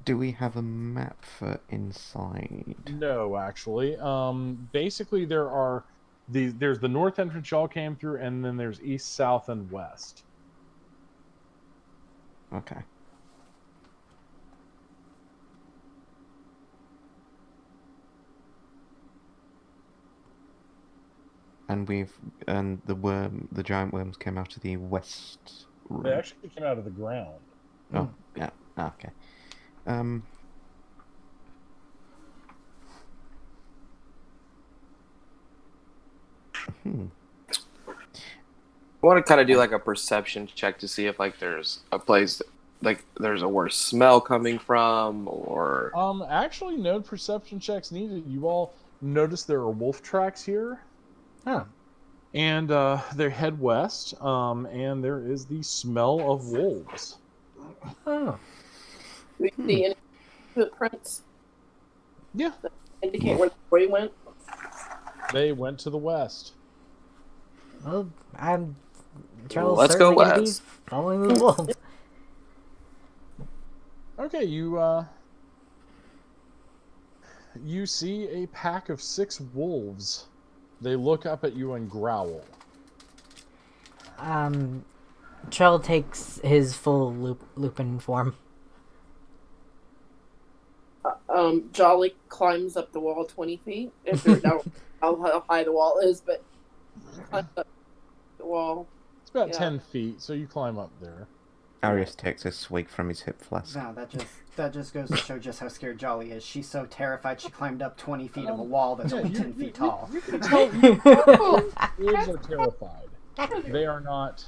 Do we have a map for inside? No, actually. Basically, there's the north entrance y'all came through, and then there's east, south, and west. Okay. And the giant worms came out of the west room. They actually came out of the ground. Oh, yeah. Okay. I want to kind of do like a perception check to see if like there's a place like there's a worse smell coming from, or actually no perception checks needed. You all notice there are wolf tracks here. Oh. And they head west, and there is the smell of wolves. Oh. We see any footprints? Yeah, Indicate where the boy went. they went to the west. Well, I'm Charles Let's go certainly going to be west. following those wolves. Okay, you see a pack of 6 wolves. They look up at you and growl. Trell takes his full Lupin form. Jolly climbs up the wall 20 feet. If there, now, how high the wall is, but climbs up the wall. It's about Yeah. 10 feet, so you climb up there. Arius takes a swig from his hip flask. No, that just goes to show just how scared Jolly is. She's so terrified she climbed up 20 feet of a wall that's only 10 feet tall. You can tell wolves are terrified. They are not.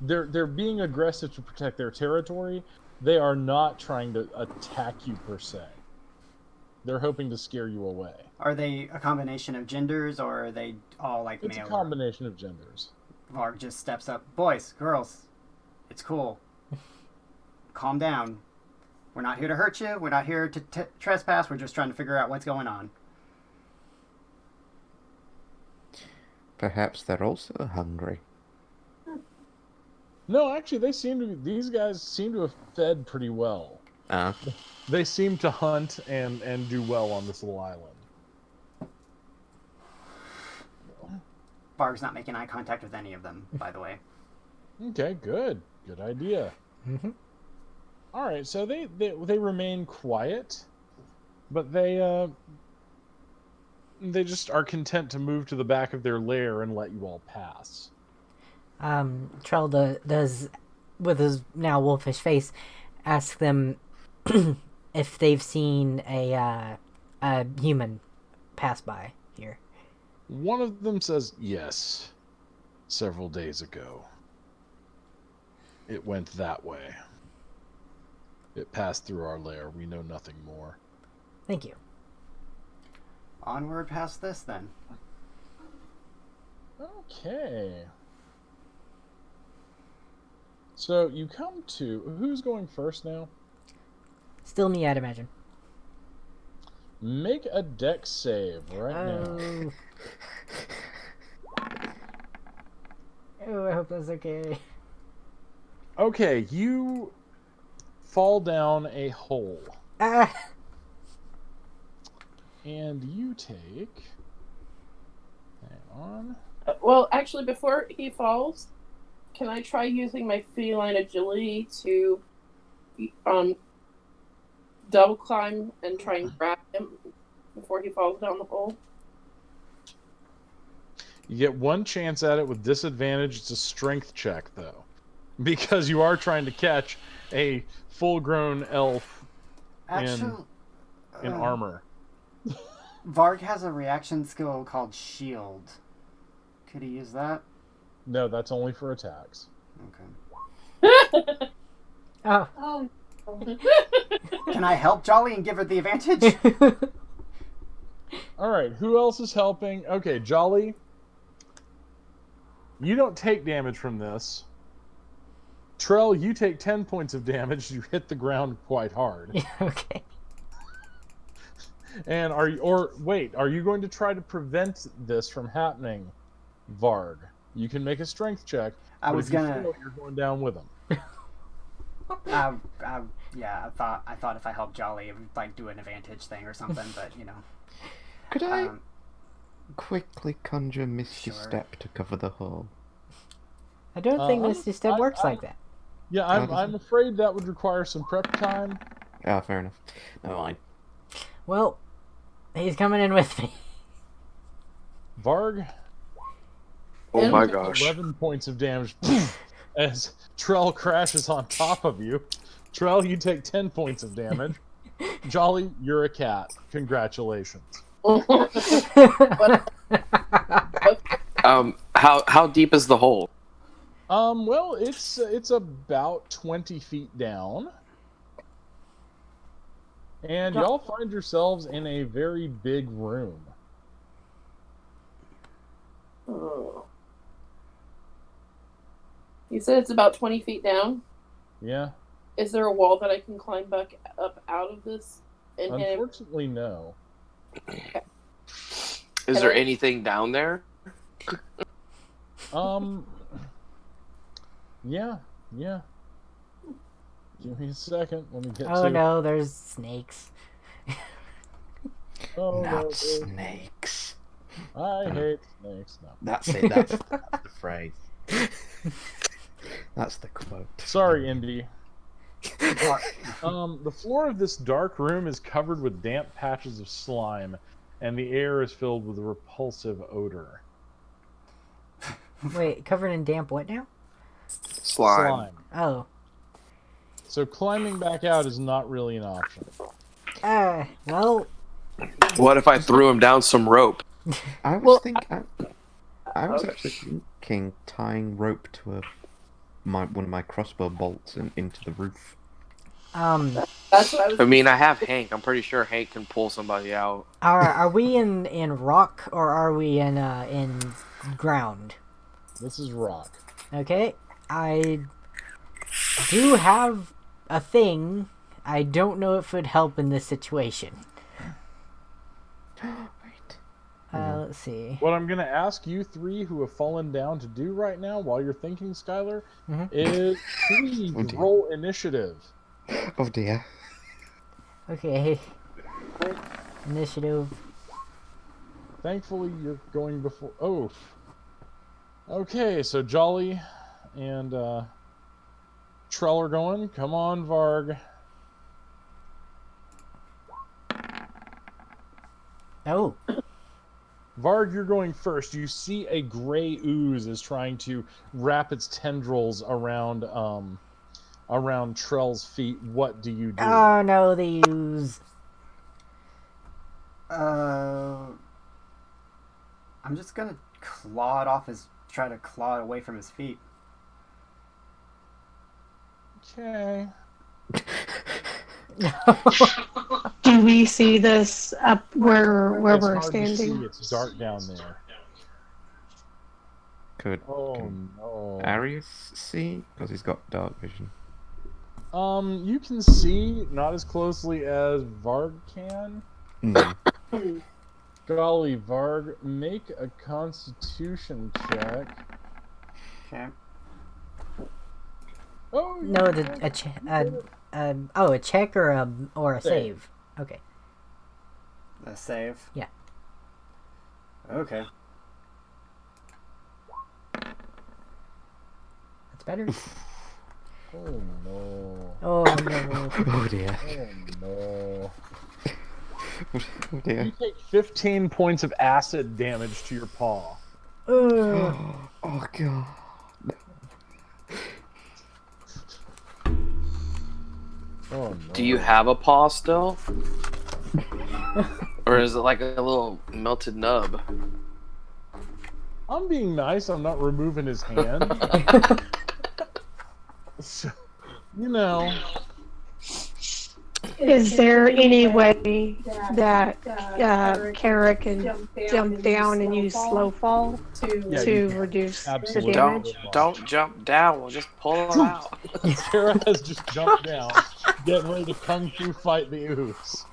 They're being aggressive to protect their territory. They are not trying to attack you per se. They're hoping to scare you away. Are they a combination of genders, or are they all like It's male? a combination of genders. Varg just steps up. Boys, girls, it's cool. Calm down. We're not here to hurt you. We're not here to trespass. We're just trying to figure out what's going on. Perhaps they're also hungry. No, actually, these guys seem to have fed pretty well. They seem to hunt and do well on this little island. Varg's not making eye contact with any of them, by the way. Okay, good idea. Mm-hmm. All right, so they remain quiet, but they just are content to move to the back of their lair and let you all pass. Trell does, with his now wolfish face, ask them if they've seen a human pass by here. One of them says, yes, several days ago. It went that way. It passed through our lair. We know nothing more. Thank you. Onward past this, then. Okay. So you come to... Who's going first now? Still me, I'd imagine. Make a dex save right now. Oh, I hope that's okay. Okay, you fall down a hole. Ah! And you take... Hang on. Well, actually, before he falls, can I try using my feline agility to double climb and try and grab him before he falls down the hole? You get one chance at it with disadvantage. It's a strength check, though. Because you are trying to catch a full-grown elf in armor. Varg has a reaction skill called Shield. Could he use that? No, that's only for attacks. Okay. Oh. Oh. Can I help Jolly and give her the advantage? All right, who else is helping? Okay, Jolly. You don't take damage from this. Trell, you take 10 points of damage. You hit the ground quite hard. Okay. And are you going to try to prevent this from happening, Varg? You can make a strength check. I was gonna. You're going down with him. Yeah, I thought if I helped Jolly, it would like do an advantage thing or something, but you know. Could I quickly conjure Misty Sure. Step to cover the hole? I don't think Misty Step works like that. Yeah, I'm afraid that would require some prep time. Ah, fair enough. Never mind. Well, he's coming in with me. Varg. Oh my gosh. 11 points of damage as Trell crashes on top of you. Trell, you take 10 points of damage. Jolly, you're a cat. Congratulations. How deep is the hole? Well, it's about 20 feet down. And y'all find yourselves in a very big room. Oh. You said it's about 20 feet down? Yeah. Is there a wall that I can climb back up out of this And Unfortunately, no. Is there anything down there? Yeah. Give me a second. Let me get Oh to. no, there's snakes. Oh, Not no, snakes. I hate snakes. No. That's it. That's the phrase. That's the quote. Sorry, Indy. The floor of this dark room is covered with damp patches of slime, and the air is filled with a repulsive odor. Wait, covered in damp what now? Slime. Oh. So climbing back out is not really an option. Well, What if I threw him down some rope? I was I was actually thinking tying rope to one of my crossbow bolts and into the roof. That's what I was. I mean, I have Hank. I'm pretty sure Hank can pull somebody out. are we in rock or are we in ground? This is rock. Okay, I do have a thing. I don't know if it would help in this situation. Let's see. What I'm going to ask you three who have fallen down to do right now while you're thinking, Skylar, is please roll initiative. Oh dear. Okay. Initiative. Thankfully, you're going before. Oh. Okay, so Jolly and Trell are going. Come on, Varg. Oh. Varg, you're going first. You see a gray ooze is trying to wrap its tendrils around Trell's feet. What do you do? Oh no, the ooze. I'm just gonna try to claw it away from his feet. Okay. Do we see this up where It's we're hard to standing? see. It's dark down there. Could no. Arius see? Because he's got dark vision. You can see, not as closely as Varg can. Golly, Varg, make a Constitution check. Okay. Oh no, a check or a save. Okay. A save. Yeah. Okay. That's better. Oh no. Oh no. Oh dear. Oh no. Oh dear. You take 15 points of acid damage to your paw. Oh god. Oh no. Do you have a paw still? Or is it like a little melted nub? I'm being nice. I'm not removing his hand. So, you know. Is there any way that Kara can jump down and use slow fall to reduce the damage? Don't jump down. We'll just pull him out. Kara has just jumped down, getting ready to kung fu fight the ooze.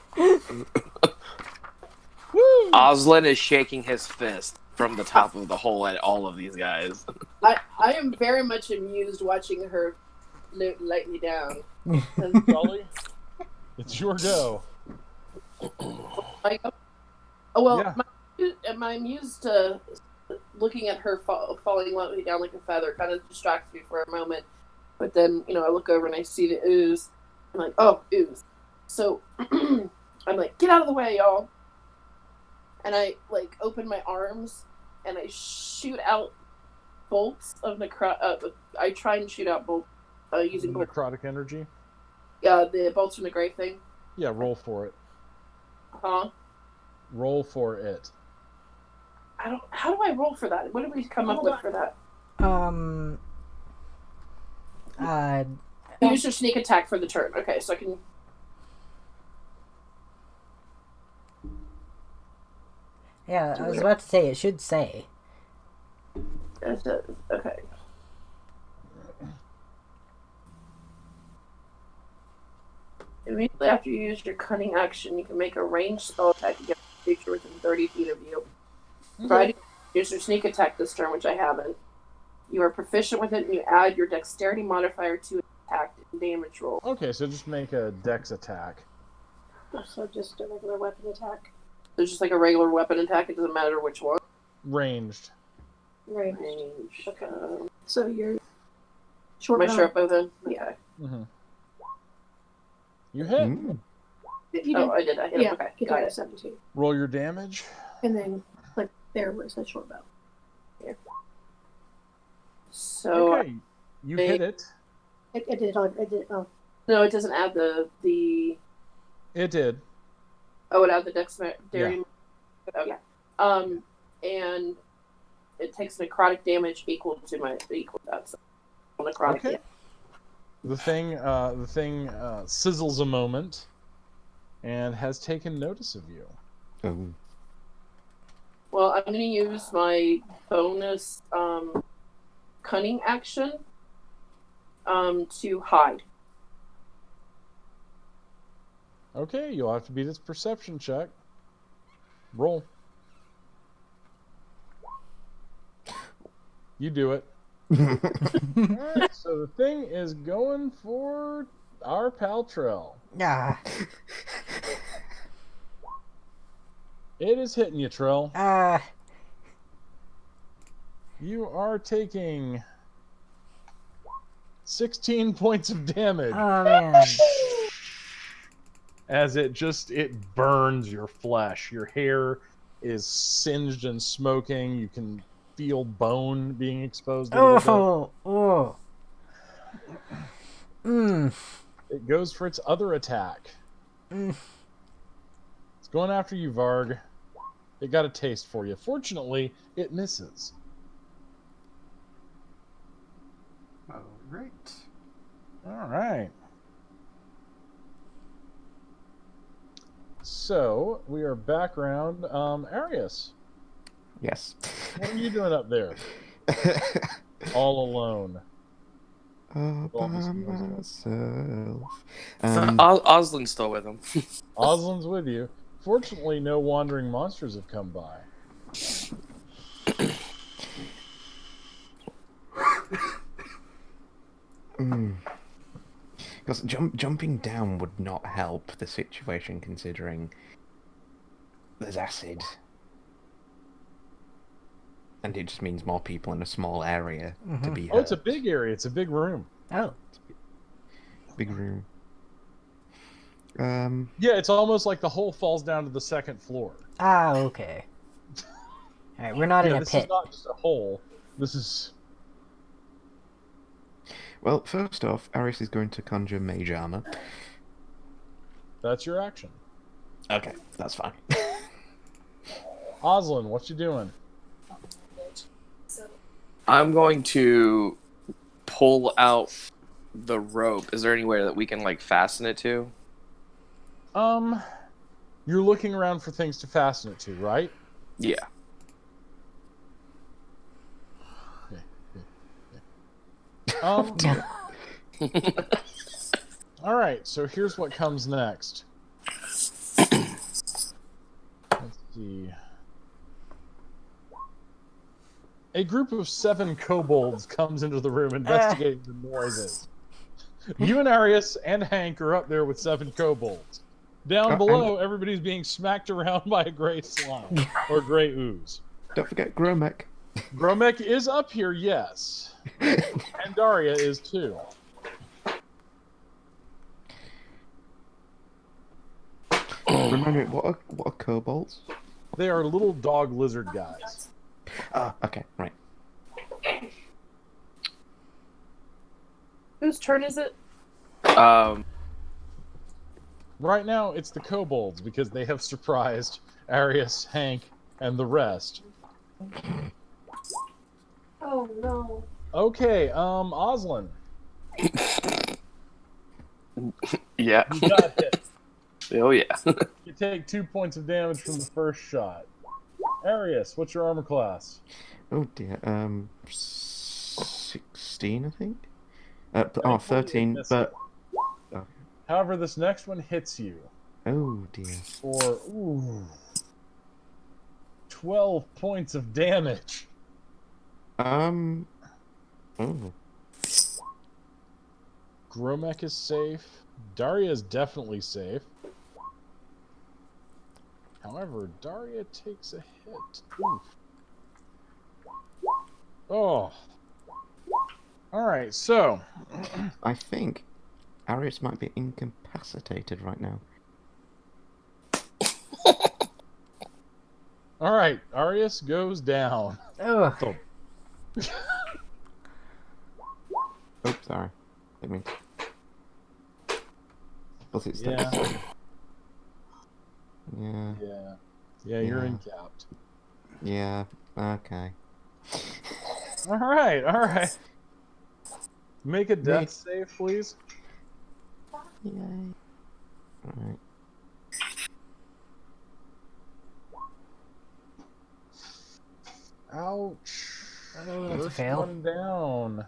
Oslin is shaking his fist from the top of the hole at all of these guys. I am very much amused watching her light me down. Jolly, it's your go. I'm amused to looking at her falling lightly down like a feather. Kind of distracts me for a moment, but then I look over and I see the ooze. I'm like, oh, ooze. So I'm like, get out of the way, y'all. And I open my arms and I shoot out bolts of I try and shoot out bolts using necrotic energy. Yeah, the bolts from the grave thing. Yeah, roll for it. Huh? Roll for it. How do I roll for that? What did we come up with for that? Use your sneak attack for the turn. Okay, so I can. Yeah, I was about to say, it should say. Okay. Immediately after you use your cunning action, you can make a ranged spell attack against a creature within 30 feet of you. Try to use your sneak attack this turn, which I haven't. You are proficient with it, and you add your dexterity modifier to attack and damage roll. Okay, so just make a dex attack. So just a regular weapon attack. It's just like a regular weapon attack. It doesn't matter which one. Ranged. Range. Okay. So you're short My bow. short bow then? Yeah. Okay. Mm-hmm. You hit. You did. Oh, I did. I hit Yeah, him. Okay, you got got it. 17. Roll your damage. And then click there where it says short bow. So Okay, you hit it. It did. Oh. no, it doesn't add the. It did. Oh, it added the dexterity. Yeah. Okay. And it takes necrotic damage equal to that. So necrotic. Okay. The thing sizzles a moment, and has taken notice of you. Oh. Well, I'm going to use my bonus cunning action to hide. Okay, you'll have to beat its perception check. Roll. You do it. Alright, so the thing is going for our pal Trell. Ah. It is hitting you, Trell. Ah. You are taking 16 points of damage. Oh, man. As it burns your flesh. Your hair is singed and smoking. You can feel bone being exposed a little Oh. bit. It goes for its other attack. It's going after you, Varg. It got a taste for you. Fortunately, it misses. All right. All right. So we are back around Arius. Yes. What are you doing up there? All alone. By myself. Oslin's still with him. Oslin's with you. Fortunately, no wandering monsters have come by. Because jumping down would not help the situation, considering there's acid. And it just means more people in a small area to be hurt. Oh, it's a big area. It's a big room. Oh. Big room. Yeah, it's almost like the hole falls down to the second floor. Ah, okay. Alright, we're not in a this pit. is not just a hole. This is... Well, first off, Aris is going to conjure mage armor. That's your action. Okay, that's fine. Oslin, what you doing? I'm going to pull out the rope. Is there anywhere that we can like fasten it to? You're looking around for things to fasten it to, right? Yeah. All right, so here's what comes next. Let's see. A group of 7 kobolds comes into the room investigating the noises. You and Arius and Hank are up there with 7 kobolds. Down below, everybody's being smacked around by a gray slime or gray ooze. Don't forget Gromek. Gromek is up here, yes. And Daria is too. Remind me, what are kobolds? They are little dog lizard guys. Ah, okay, right. Whose turn is it? Right now, it's the kobolds because they have surprised Arius, Hank, and the rest. Oh no. Okay, Oslin. Yeah. You got hit. Oh yeah. You take 2 points of damage from the first shot. Arius, what's your armor class? Oh dear, 16, I think? 13, but... However, this next one hits you Oh dear. for 12 points of damage. Oh. Gromek is safe. Daria is definitely safe. However, Daria takes a hit. Oof. Oh. Alright, so. I think Arius might be incapacitated right now. Alright, Arius goes down. Oh, So, Oops, sorry. I mean, plus it's yeah. Yeah. Yeah, you're Yeah. incapped. Yeah. Okay. Alright. Make a death save, please. Yay. Alright. Ouch. oh, that's a First fail. one down.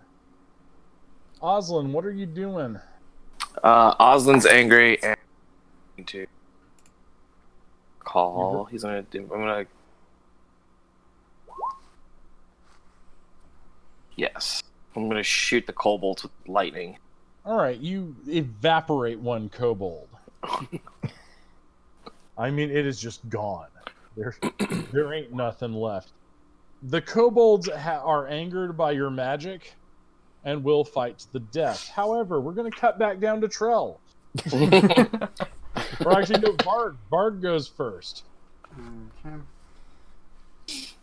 Oslin, what are you doing? Oslin's angry and to call. He's gonna do. I'm gonna. Yes, I'm gonna shoot the kobolds with lightning. Alright, you evaporate one kobold. I mean, it is just gone. There ain't nothing left. The kobolds are angered by your magic and will fight to the death. However, we're going to cut back down to Trell. Or actually, no, Varg. Varg goes first. Okay.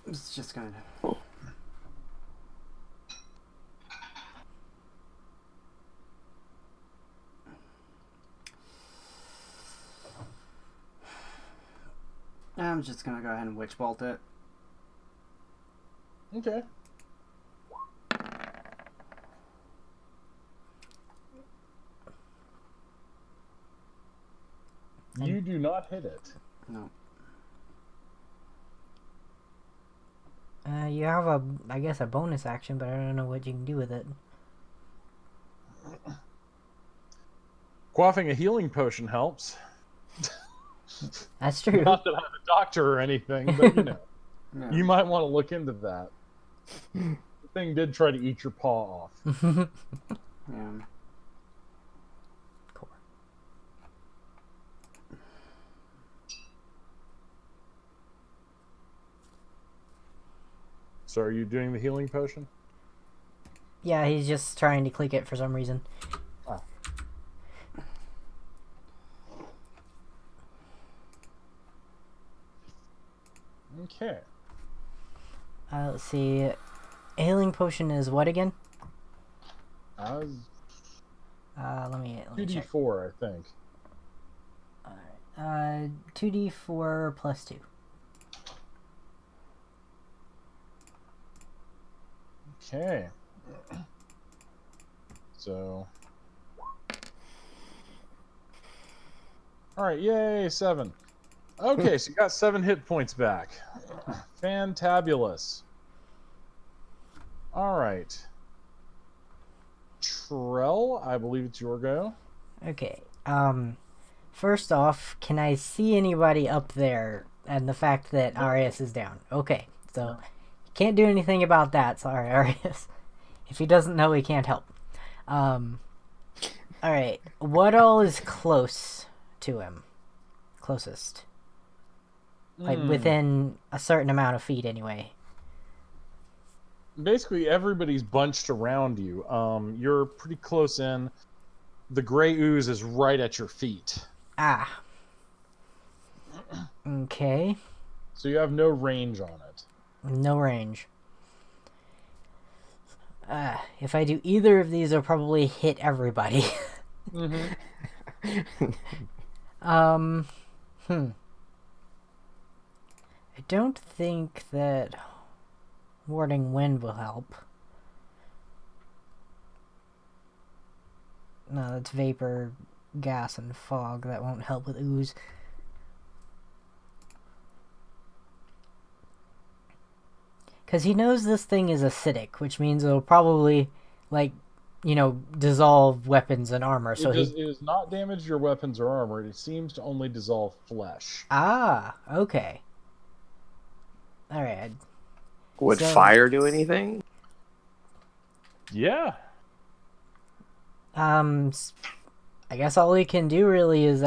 It's just going to... I'm just going to go ahead and witch bolt it. Okay. You do not hit it. No. You have I guess a bonus action, but I don't know what you can do with it. Quaffing a healing potion helps. That's true. Not that I'm a doctor or anything, but you know, No. you might want to look into that. The thing did try to eat your paw off. Yeah. Cool. So are you doing the healing potion? Yeah, he's just trying to click it for some reason. Oh. Okay. Let's see. Healing potion is what again? Let me check. 2d4, I think. Alright. 2d4 plus 2. Okay. So. Alright, yay, 7. Okay, so you got 7 hit points back. Fantabulous. Alright. Trell, I believe it's your go. Okay. First off, can I see anybody up there? And the fact that Arius is down. Okay, so can't do anything about that. Sorry, Arius. If he doesn't know, he can't help. Alright. What all is close to him? Closest. Like within a certain amount of feet, anyway. Basically, everybody's bunched around you. You're pretty close in. The gray ooze is right at your feet. Ah. Okay. So you have no range on it. No range. If I do either of these, I'll probably hit everybody. I don't think that warding wind will help. No, that's vapor, gas, and fog. That won't help with ooze. Because he knows this thing is acidic, which means it'll probably, like, dissolve weapons and armor. So it does not damage your weapons or armor. It seems to only dissolve flesh. Ah, okay. All right. Would So- fire do anything? Yeah. I guess all he can do really is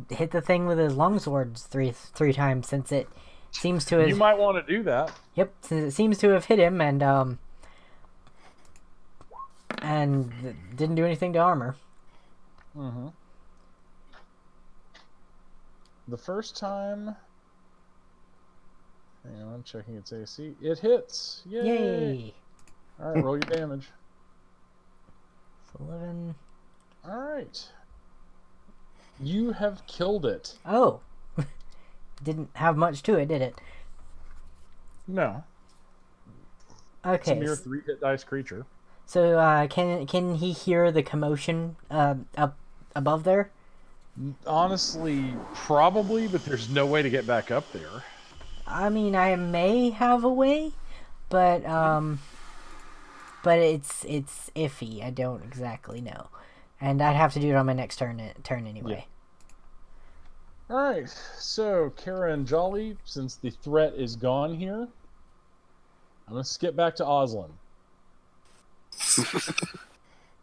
hit the thing with his longswords three times, since it seems to have. You might want to do that. Yep, since it seems to have hit him and didn't do anything to armor. Mm-hmm. The first time. Hang on, I'm checking its AC. It hits. Yay! All right, roll your damage. It's 11. All right. You have killed it. Oh, didn't have much to it, did it? No. Okay. It's a mere 3 hit dice creature. So can he hear the commotion up above there? Honestly, probably, but there's no way to get back up there. I mean, I may have a way, but it's iffy. I don't exactly know, and I'd have to do it on my next turn anyway. Yeah. All right. So, Kara and Jolly, since the threat is gone here, I'm gonna skip back to Oslin.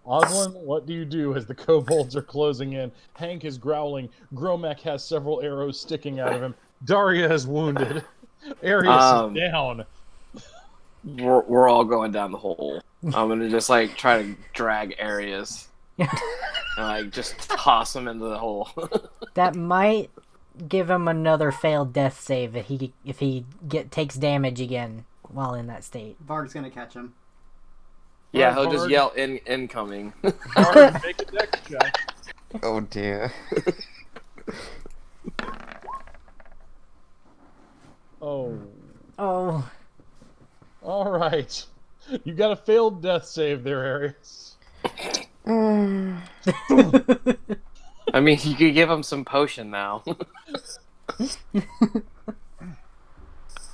Oslin, what do you do as the kobolds are closing in? Hank is growling. Gromek has several arrows sticking out of him. Daria is wounded. Arius is down. We're all going down the hole. I'm gonna just try to drag Arius and just toss him into the hole. That might give him another failed death save if he takes damage again while in that state. Varg's gonna catch him. Yeah, he'll just yell incoming. Varg, make a dex check. Oh dear. Oh. All right. You got a failed death save there, Arius. I mean, you could give him some potion now.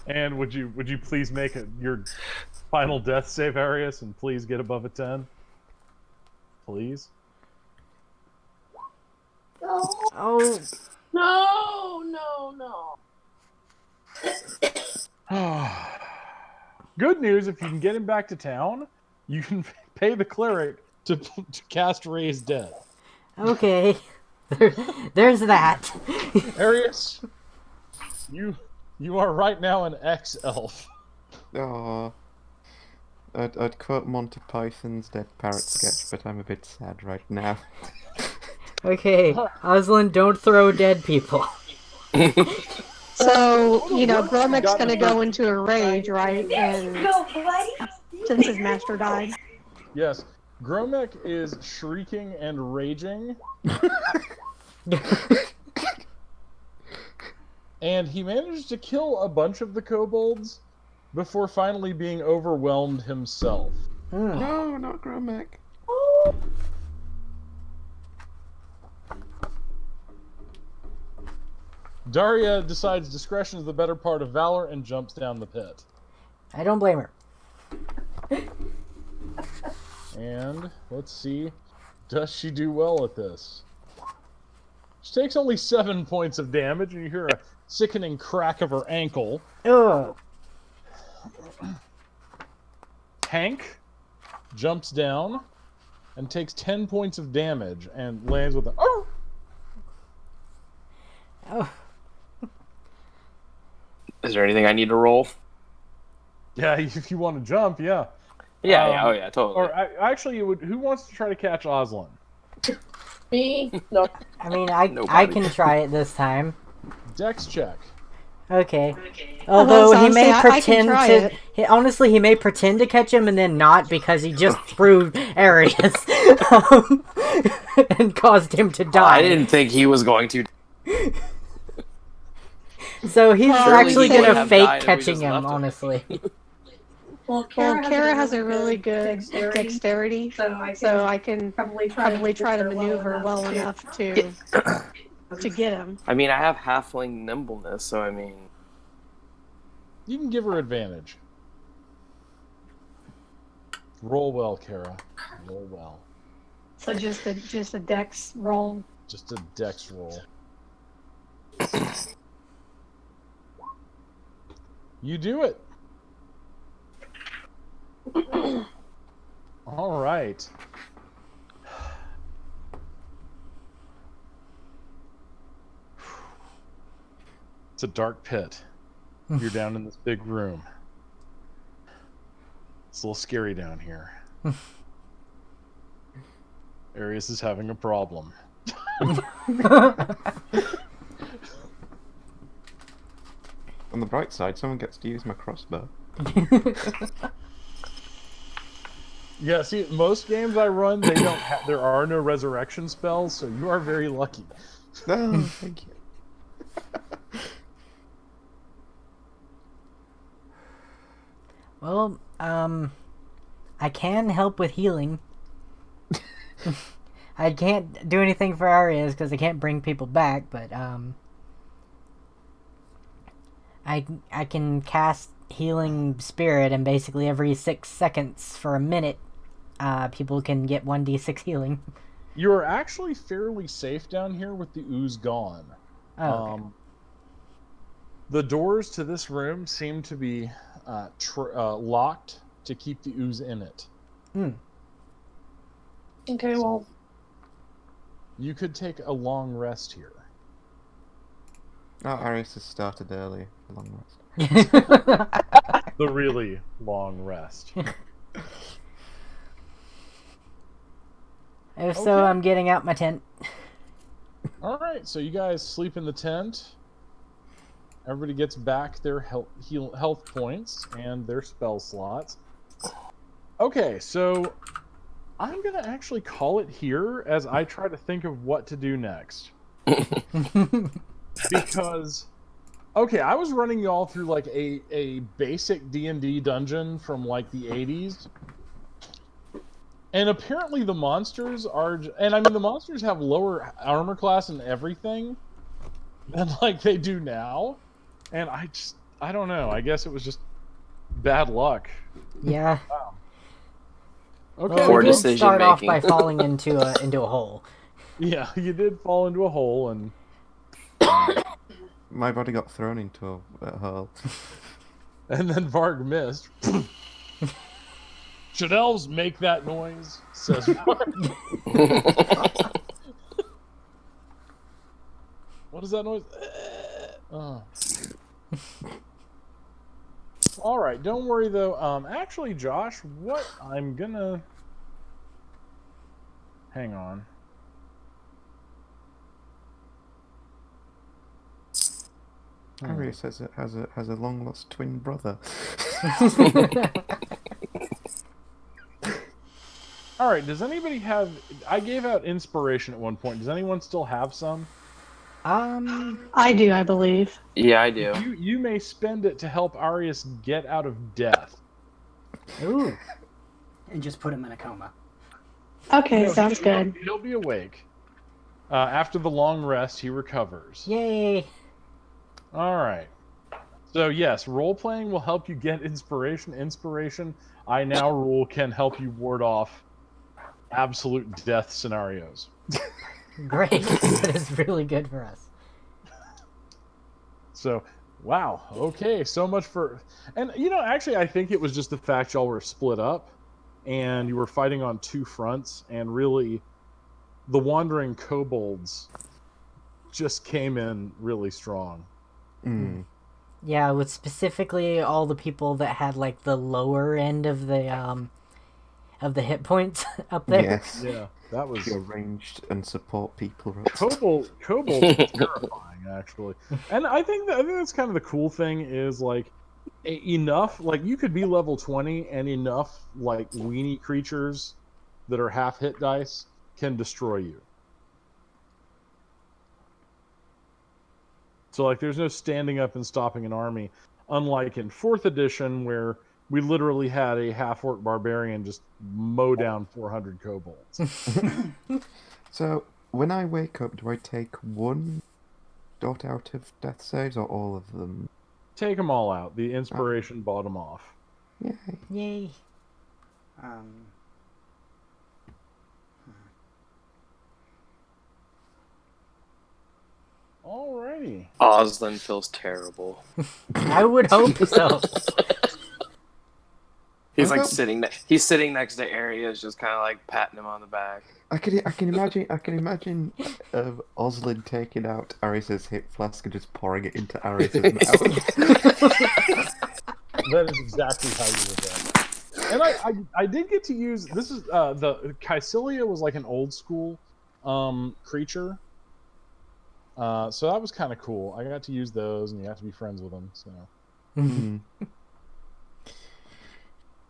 And would you please make your final death save, Arius, and please get above a 10? Please. Oh. No. Good news, if you can get him back to town, you can pay the cleric to cast Raise Dead. Okay. There's that. Arius, you are right now an ex-elf. Aww. I'd quote Monty Python's Dead Parrot sketch, but I'm a bit sad right now. Okay, Oslin, don't throw dead people. So, Gromek's gonna go into a rage, right? And since his master died. Yes. Gromek is shrieking and raging. And he managed to kill a bunch of the kobolds before finally being overwhelmed himself. No, not Gromek. Daria decides discretion is the better part of valor and jumps down the pit. I don't blame her. And let's see, does she do well at this? She takes only 7 points of damage, and you hear a sickening crack of her ankle. Ugh. Hank jumps down and takes 10 points of damage and lands with a oh. Is there anything I need to roll? Yeah, if you want to jump, yeah. Yeah, oh yeah, totally. Or actually, who wants to try to catch Oslin? Me? No. I mean, I can try it this time. Dex check. Okay. Although he may pretend honestly, he may pretend to catch him and then not, because he just threw Arius and caused him to die. I didn't think he was going to. So he's actually he would gonna have fake died if we catching just him, left him. honestly. Well, Kara has a really good dexterity, so I can probably try to maneuver well enough to get him. I mean, I have halfling nimbleness, so I mean... You can give her advantage. Roll well, Kara. Roll well. So just a dex roll. Just a dex roll. You do it. All right. It's a dark pit. You're down in this big room. It's a little scary down here. Arius is having a problem. On the bright side, someone gets to use my crossbow. Yeah, see, most games I run, they don't there are no resurrection spells, so you are very lucky. No, thank you. Well, I can help with healing. I can't do anything for Arias because I can't bring people back, but I can cast Healing Spirit, and basically every 6 seconds for a minute, people can get 1d6 healing. You are actually fairly safe down here with the ooze gone. Oh, okay. The doors to this room seem to be locked to keep the ooze in it. Okay, well, You could take a long rest here. Oh, Arius has started early. A long rest. The really long rest. If so, I'm getting out my tent. All right, so you guys sleep in the tent. Everybody gets back their health points and their spell slots. Okay, so I'm going to actually call it here as I try to think of what to do next. Because, okay, I was running y'all through like a basic D&D dungeon from like the 80s. And apparently the monsters are... And I mean, the monsters have lower armor class and everything than like they do now. And I don't know. I guess it was just bad luck. Yeah. Wow. Okay. Well, Poor we did decision start off making. by falling into a hole. Yeah, you did fall into a hole, and My body got thrown into a hole. and then Varg missed. Should elves make that noise? Says Varg. What is that noise? Oh. All right, don't worry though. Actually, Josh, what I'm gonna hang on. Arius has a long lost twin brother. All right, does anybody have? I gave out inspiration at one point. Does anyone still have some? I do, I believe. Yeah, I do. You may spend it to help Arius get out of death. Ooh. And just put him in a coma. Okay, sounds good. He'll be awake. After the long rest, he recovers. Yay. All right. So yes, role playing will help you get inspiration. Inspiration, I now rule, can help you ward off absolute death scenarios. Great. That is really good for us. So, wow. Okay, so much for... And, you know, actually, I think it was just the fact y'all were split up, and you were fighting on two fronts, and really, the wandering kobolds just came in really strong. Yeah, with specifically all the people that had like the lower end of the hit points up there. Yes. Yeah, that was... Your ranged and support people. Kobolds are terrifying, actually. And I think that's kind of the cool thing is, like, enough... Like, you could be level 20, and enough, like, weenie creatures that are half hit dice can destroy you. So, like, there's no standing up and stopping an army, unlike in 4th edition, where we literally had a half-orc barbarian just mow down 400 kobolds. So, when I wake up, do I take one dot out of death saves or all of them? Take them all out. The inspiration bought them off. Yay. Yay. Alrighty. Oslin feels terrible. I would hope so. He's like he's sitting next to Arius, just kind of like patting him on the back. I can imagine Oslin taking out Aris's hip flask and just pouring it into Aris's mouth. That is exactly how you would do it. And I did get to use this is the Caecilia was like an old school creature. So that was kind of cool. I got to use those, and you have to be friends with them. So. Mm.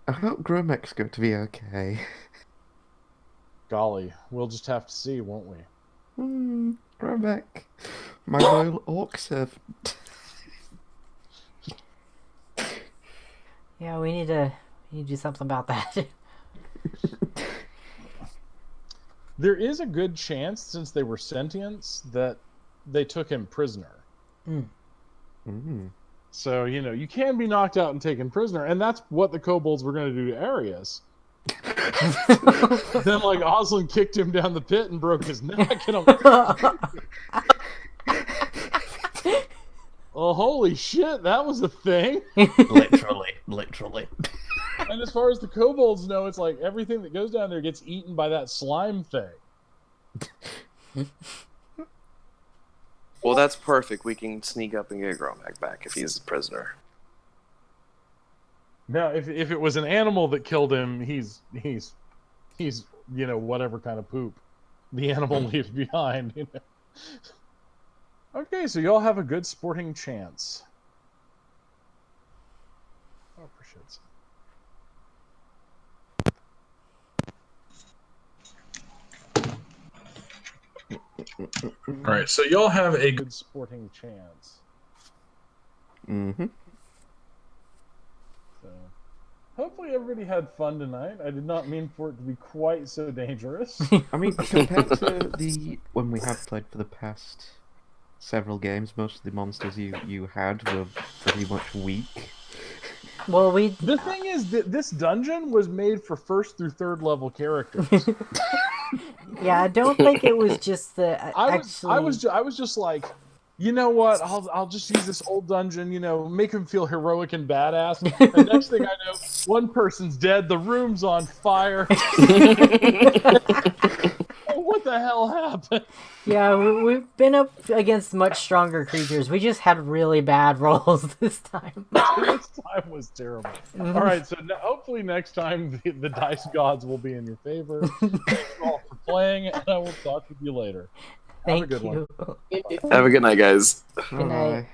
I hope Gromek's going to be okay. Golly, we'll just have to see, won't we? Gromek, my loyal orc servant. Yeah, we need to do something about that. There is a good chance, since they were sentients, that they took him prisoner. So, you can be knocked out and taken prisoner, and that's what the kobolds were going to do to Arius. Then, like, Oslin kicked him down the pit and broke his neck, and I'm oh, holy shit, that was a thing. Literally. And as far as the kobolds know, it's like everything that goes down there gets eaten by that slime thing. Well, that's perfect. We can sneak up and get Gromek back if he's a prisoner. Now, if it was an animal that killed him, he's whatever kind of poop the animal leaves behind. Okay, so y'all have a good sporting chance. Oh, for shit's sake. All right, so y'all have a good sporting chance. Mm-hmm. So, hopefully everybody had fun tonight. I did not mean for it to be quite so dangerous. I mean, compared to when we have played for the past several games, most of the monsters you had were pretty much weak. Well, the thing is that this dungeon was made for 1st through 3rd level characters. Yeah, I don't think it was just the. I was just like, you know what? I'll just use this old dungeon. Make him feel heroic and badass. And next thing I know, one person's dead. The room's on fire. What the hell happened? Yeah, we've been up against much stronger creatures. We just had really bad rolls this time. This time was terrible. All right, so hopefully next time the dice gods will be in your favor. Thank you all for playing, and I will talk with you later. Have a good one. Have a good night, guys. Good night.